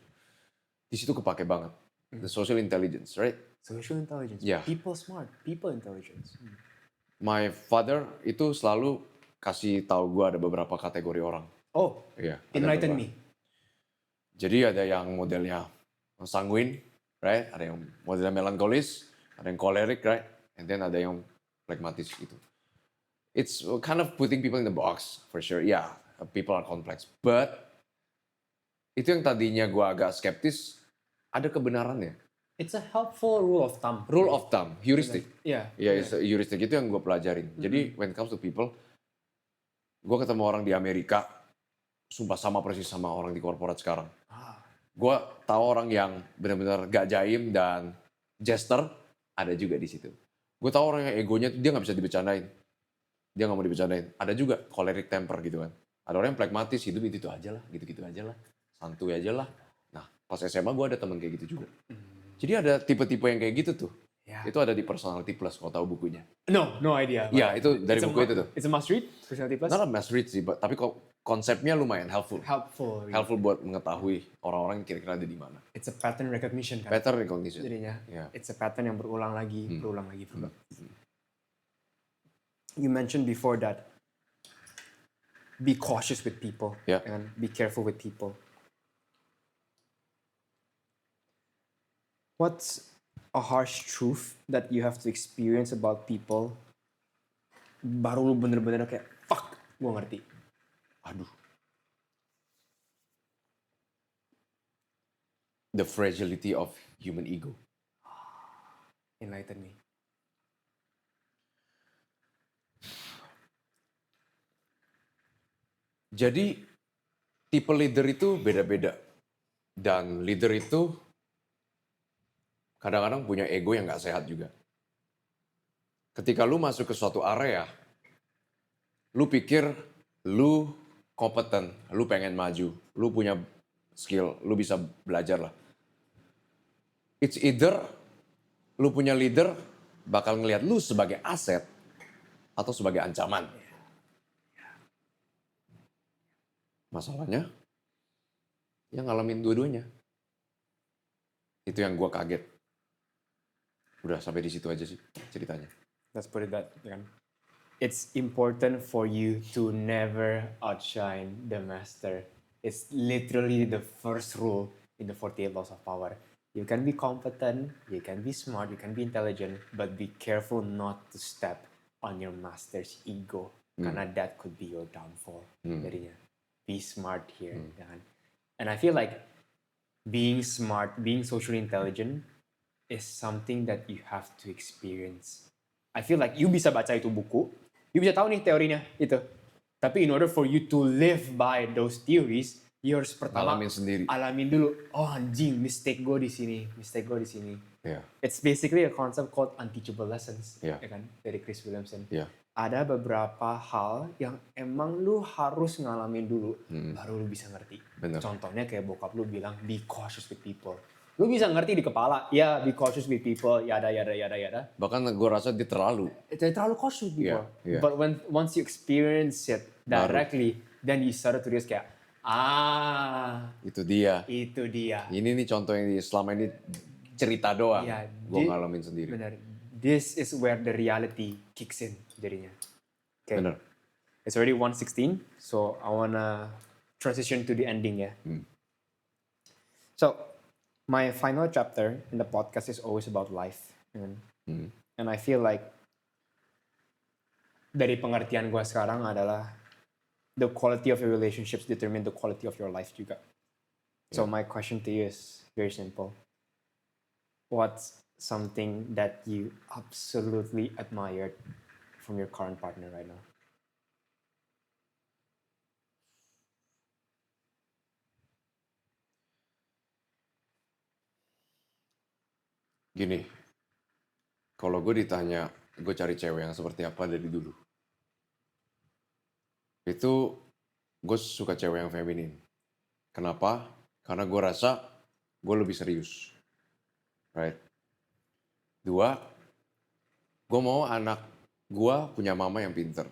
Speaker 1: Di situ kepake banget. The social intelligence, right?
Speaker 2: Social intelligence.
Speaker 1: Yeah.
Speaker 2: People smart. People intelligence.
Speaker 1: My father itu selalu kasih tahu gue ada beberapa kategori orang.
Speaker 2: Oh,
Speaker 1: Iya.
Speaker 2: enlighten me.
Speaker 1: Jadi ada yang modelnya sanguin, right? Ada yang modelnya melankolis, ada yang kolerik, right? And then ada yang pragmatis gitu. It's kind of putting people in the box, for sure. Yeah, people are complex. But itu yang tadinya gue agak skeptis, ada kebenarannya.
Speaker 2: It's a helpful rule of thumb.
Speaker 1: Rule of thumb, heuristic.
Speaker 2: Yeah.
Speaker 1: Ya, heuristic itu yang gue pelajarin. Jadi when it comes to people, gue ketemu orang di Amerika, sumpah sama persis sama orang di korporat sekarang. Gue tahu orang yang benar-benar gak jaim dan jester, ada juga di situ. Gue tahu orang yang egonya tuh dia nggak bisa dibicarain. Dia nggak mau dibicarain. Ada juga choleric temper gitu kan. Ada orang yang pragmatis, hidup itu aja lah, gitu-gitu aja lah. Santuy aja lah. Nah, pas SMA gue ada temen kayak gitu juga. Jadi ada tipe-tipe yang kayak gitu tuh.
Speaker 2: Yeah.
Speaker 1: Itu ada di Personality Plus kalau tahu bukunya.
Speaker 2: No idea.
Speaker 1: Iya, itu dari buku itu tuh.
Speaker 2: It's a must read, Personality Plus.
Speaker 1: Not a must read sih, tapi konsepnya lumayan helpful.
Speaker 2: Helpful.
Speaker 1: Helpful buat mengetahui orang-orang yang kira-kira ada di mana.
Speaker 2: It's a pattern recognition kan.
Speaker 1: Pattern recognition.
Speaker 2: Jadinya,
Speaker 1: Yeah.
Speaker 2: it's a pattern yang berulang lagi, berulang lagi. You mentioned before that be cautious with people
Speaker 1: Yeah.
Speaker 2: and be careful with people. What's a harsh truth that you have to experience about people baru lu bener-bener kayak fuck, gue ngerti.
Speaker 1: Aduh. The fragility of human ego.
Speaker 2: Enlighten me.
Speaker 1: Jadi tipe leader itu beda-beda. Dan leader itu kadang-kadang punya ego yang gak sehat juga. Ketika lu masuk ke suatu area, lu pikir lu kompeten, lu pengen maju, lu punya skill, lu bisa belajar lah. It's either lu punya leader bakal ngelihat lu sebagai aset atau sebagai ancaman. Masalahnya, yang ngalamin dua-duanya. Itu yang gue kaget. Udah sampai di situ aja sih ceritanya.
Speaker 2: Let's put it that kan. It's important for you to never outshine the master. It's literally the first rule in the 48 laws of power. You can be competent, you can be smart, you can be intelligent, but be careful not to step on your master's ego. karena that could be your downfall jadinya. Be smart here, ya kan? And I feel like being smart, being socially intelligent is something that you have to experience. I feel like you bisa baca itu buku, you bisa tahu nih teorinya itu. Tapi in order for you to live by those theories, you harus pertama
Speaker 1: Alamin sendiri.
Speaker 2: alamin dulu. Oh anjing, mistake gue di sini, mistake gue di sini.
Speaker 1: Yeah.
Speaker 2: It's basically a concept called unteachable lessons,
Speaker 1: Yeah.
Speaker 2: ya kan? Dari Chris Williamson.
Speaker 1: Yeah.
Speaker 2: Ada beberapa hal yang emang lu harus ngalamin dulu, baru lu bisa ngerti.
Speaker 1: Bener.
Speaker 2: Contohnya kayak bokap lu bilang, be cautious with people. Lu bisa ngerti di kepala, ya be cautious with people, yada.
Speaker 1: Bahkan gue rasa dia terlalu.
Speaker 2: Terlalu cautious with people.
Speaker 1: Yeah.
Speaker 2: But once you experience it directly, then you start to realize kayak,
Speaker 1: Itu dia.
Speaker 2: itu dia.
Speaker 1: Ini nih contoh yang selama ini cerita doang.
Speaker 2: Yeah,
Speaker 1: Gue ngalamin sendiri.
Speaker 2: Benar. This is where the reality kicks in jadinya. Okay.
Speaker 1: Bener.
Speaker 2: It's already 1:16, so I wanna transition to the ending ya. So, my final chapter in the podcast is always about life. And I feel like dari pengertian gue sekarang adalah the quality of your relationships determine the quality of your life juga. So my question to you is very simple. What's something that you absolutely admired from your current partner right now?
Speaker 1: Gini, kalau gue ditanya, gue cari cewek yang seperti apa dari dulu. Itu gue suka cewek yang feminin. Kenapa? Karena gue rasa gue lebih serius. Right? 2, gue mau anak gue punya mama yang pinter.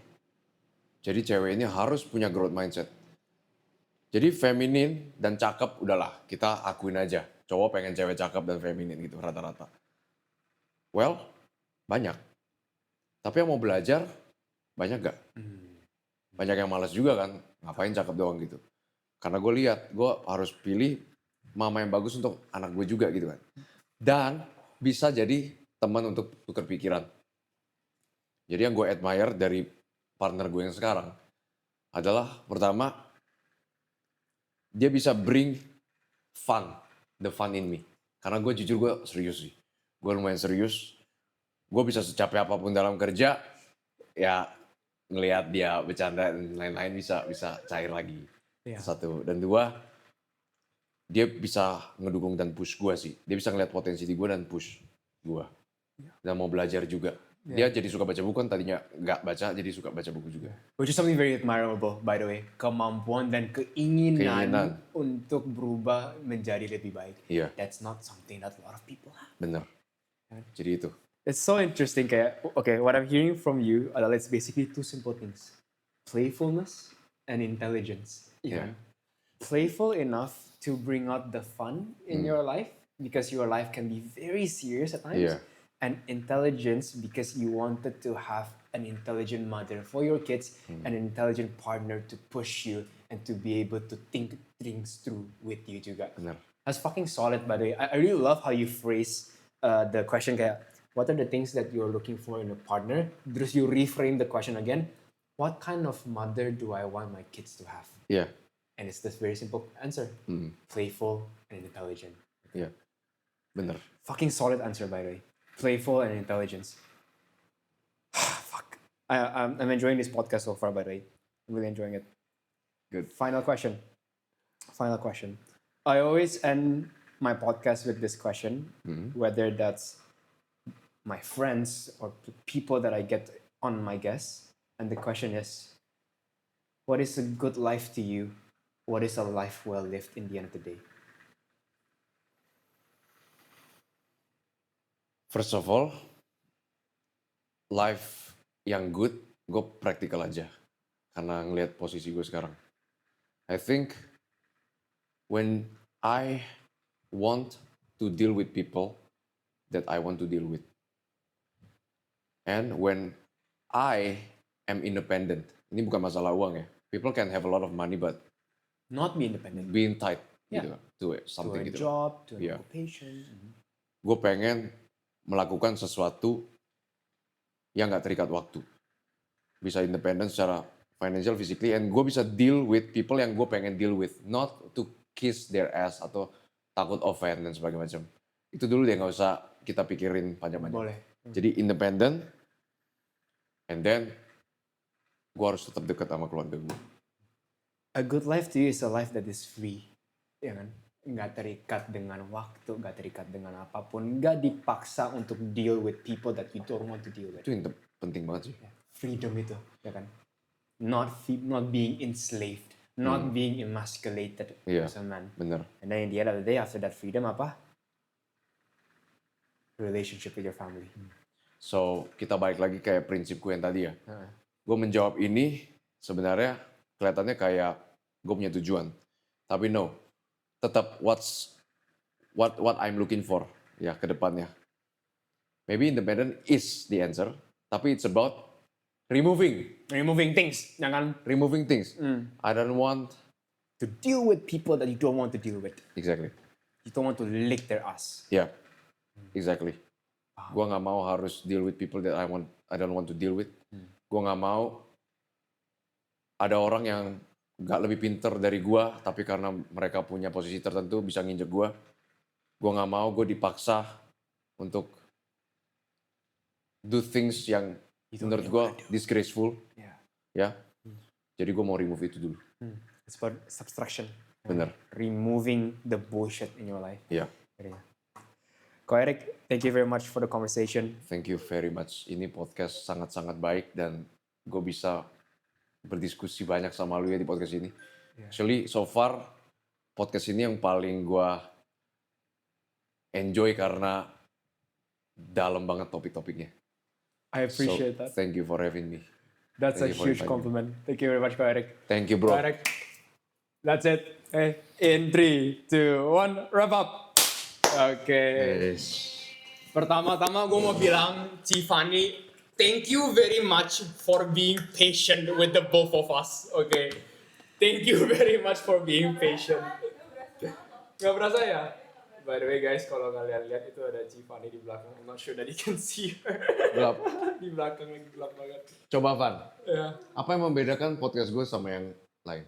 Speaker 1: Jadi cewek ini harus punya growth mindset. Jadi feminin dan cakep udahlah kita akuin aja. Cowok pengen cewek cakep dan feminin gitu rata-rata. Well, banyak. Tapi yang mau belajar banyak gak? Banyak yang malas juga kan. Ngapain cakep doang gitu. Karena gue lihat gue harus pilih mama yang bagus untuk anak gue juga gitu kan. Dan bisa jadi teman untuk tukar pikiran. Jadi yang gue admire dari partner gue yang sekarang adalah pertama, dia bisa bring fun, the fun in me. Karena gue jujur gue serius sih. Gue lumayan serius. Gue bisa secapek apapun dalam kerja, ya ngelihat dia bercanda dan lain-lain bisa cair lagi.
Speaker 2: Yeah.
Speaker 1: 1. Dan 2, dia bisa ngedukung dan push gue sih. Dia bisa ngeliat potensi di gue dan push gue. Dan mau belajar juga. Dia jadi suka baca buku kan tadinya nggak baca, jadi suka baca buku juga.
Speaker 2: Which is something very admirable, by the way. Kemampuan dan keinginan untuk berubah menjadi lebih baik.
Speaker 1: Iya.
Speaker 2: That's not something that a lot of people have.
Speaker 1: Bener. Jadi itu.
Speaker 2: It's so interesting kayak, okay, what I'm hearing from you adalah it's basically 2 simple things. Playfulness and intelligence.
Speaker 1: Yeah.
Speaker 2: Playful enough to bring out the fun in your life because your life can be very serious at times.
Speaker 1: Yeah.
Speaker 2: And intelligence because you wanted to have an intelligent mother for your kids and an intelligent partner to push you and to be able to think things through with you juga.
Speaker 1: Bener.
Speaker 2: That's fucking solid, by the way. I really love how you phrase the question kayak, what are the things that you're looking for in a partner? Terus you reframe the question again. What kind of mother do I want my kids to have?
Speaker 1: Iya.
Speaker 2: And it's this very simple answer. Playful and intelligent.
Speaker 1: Iya. Bener.
Speaker 2: Fucking solid answer, by the way. Playful and intelligence. Fuck. I'm enjoying this podcast so far, by the way. I'm really enjoying it.
Speaker 1: Good.
Speaker 2: Final question. I always end my podcast with this question, whether that's my friends or people that I get on my guests. And the question is, what is a good life to you? What is a life well lived in the end of the day?
Speaker 1: First of all, life yang good, gue praktikal aja. Karena ngelihat posisi gue sekarang. I think when I want to deal with people that I want to deal with. And when I am independent, ini bukan masalah uang ya. People can have a lot of money but
Speaker 2: Not be independent.
Speaker 1: being tied
Speaker 2: Yeah.
Speaker 1: gitu, to something
Speaker 2: To a
Speaker 1: gitu.
Speaker 2: job, to an
Speaker 1: Yeah.
Speaker 2: occupation.
Speaker 1: Gue pengen melakukan sesuatu yang gak terikat waktu. bisa independen secara financial, physically, and gue bisa deal with people yang gue pengen deal with, not to kiss their ass atau takut offend dan sebagainya macam. Itu dulu deh, nggak usah kita pikirin panjang-panjang.
Speaker 2: Boleh.
Speaker 1: Jadi independen, and then gue harus tetap dekat sama keluarga gue.
Speaker 2: A good life to you is a life that is free, ya kan? Nggak terikat dengan waktu, nggak terikat dengan apapun, nggak dipaksa untuk deal with people that you don't want to deal with.
Speaker 1: Itu yang penting banget sih.
Speaker 2: Freedom itu, ya kan? Not being enslaved, not being emasculated
Speaker 1: Iya.
Speaker 2: as a man.
Speaker 1: Bener.
Speaker 2: And then in the end of the day, after that freedom apa? Relationship with your family.
Speaker 1: So kita balik lagi kayak prinsipku yang tadi ya.
Speaker 2: Heeh.
Speaker 1: Gue menjawab ini sebenarnya kelihatannya kayak gue punya tujuan, tapi no, tetap what I'm looking for ya ke depannya. Maybe independent is the answer, tapi it's about removing
Speaker 2: things, jangan
Speaker 1: things. I don't want
Speaker 2: to deal with people that you don't want to deal with.
Speaker 1: exactly.
Speaker 2: You don't want to lick their ass.
Speaker 1: Yeah, exactly. Gue nggak mau harus deal with people that I don't want to deal with. Gue nggak mau ada orang yang nggak lebih pinter dari gue, tapi karena mereka punya posisi tertentu bisa nginjek gue. Gue nggak mau gue dipaksa untuk do things yang menurut gue disgraceful.
Speaker 2: Yeah.
Speaker 1: Ya, jadi gue mau remove itu dulu.
Speaker 2: It's about subtraction.
Speaker 1: Bener.
Speaker 2: Removing the bullshit in your life.
Speaker 1: Iya.
Speaker 2: Ko Eric, thank you very much for the conversation.
Speaker 1: Thank you very much. Ini podcast sangat-sangat baik dan gue bisa berdiskusi banyak sama lu ya di podcast ini. Actually, so far podcast ini yang paling gue enjoy karena dalam banget topik-topiknya.
Speaker 2: I appreciate that.
Speaker 1: Thank you for having me.
Speaker 2: That's a
Speaker 1: Thank you for
Speaker 2: huge
Speaker 1: inviting me.
Speaker 2: compliment. Thank you very much, Ko Eric.
Speaker 1: Thank you, bro.
Speaker 2: Ko Eric, that's it. Hey, in 3, 2, 1, wrap up. Oke.
Speaker 1: Yes.
Speaker 2: Pertama-tama gue mau bilang, Tiffany, thank you very much for being patient with the both of us. Okay. Thank you very much for being patient. Gak berasa ya? By the way guys, kalau kalian lihat itu ada Tiffany di belakang. I'm not sure that you can see her.
Speaker 1: Gelap.
Speaker 2: Di belakang lagi gelap banget.
Speaker 1: Coba Van,
Speaker 2: Ya.
Speaker 1: apa yang membedakan podcast gue sama yang lain?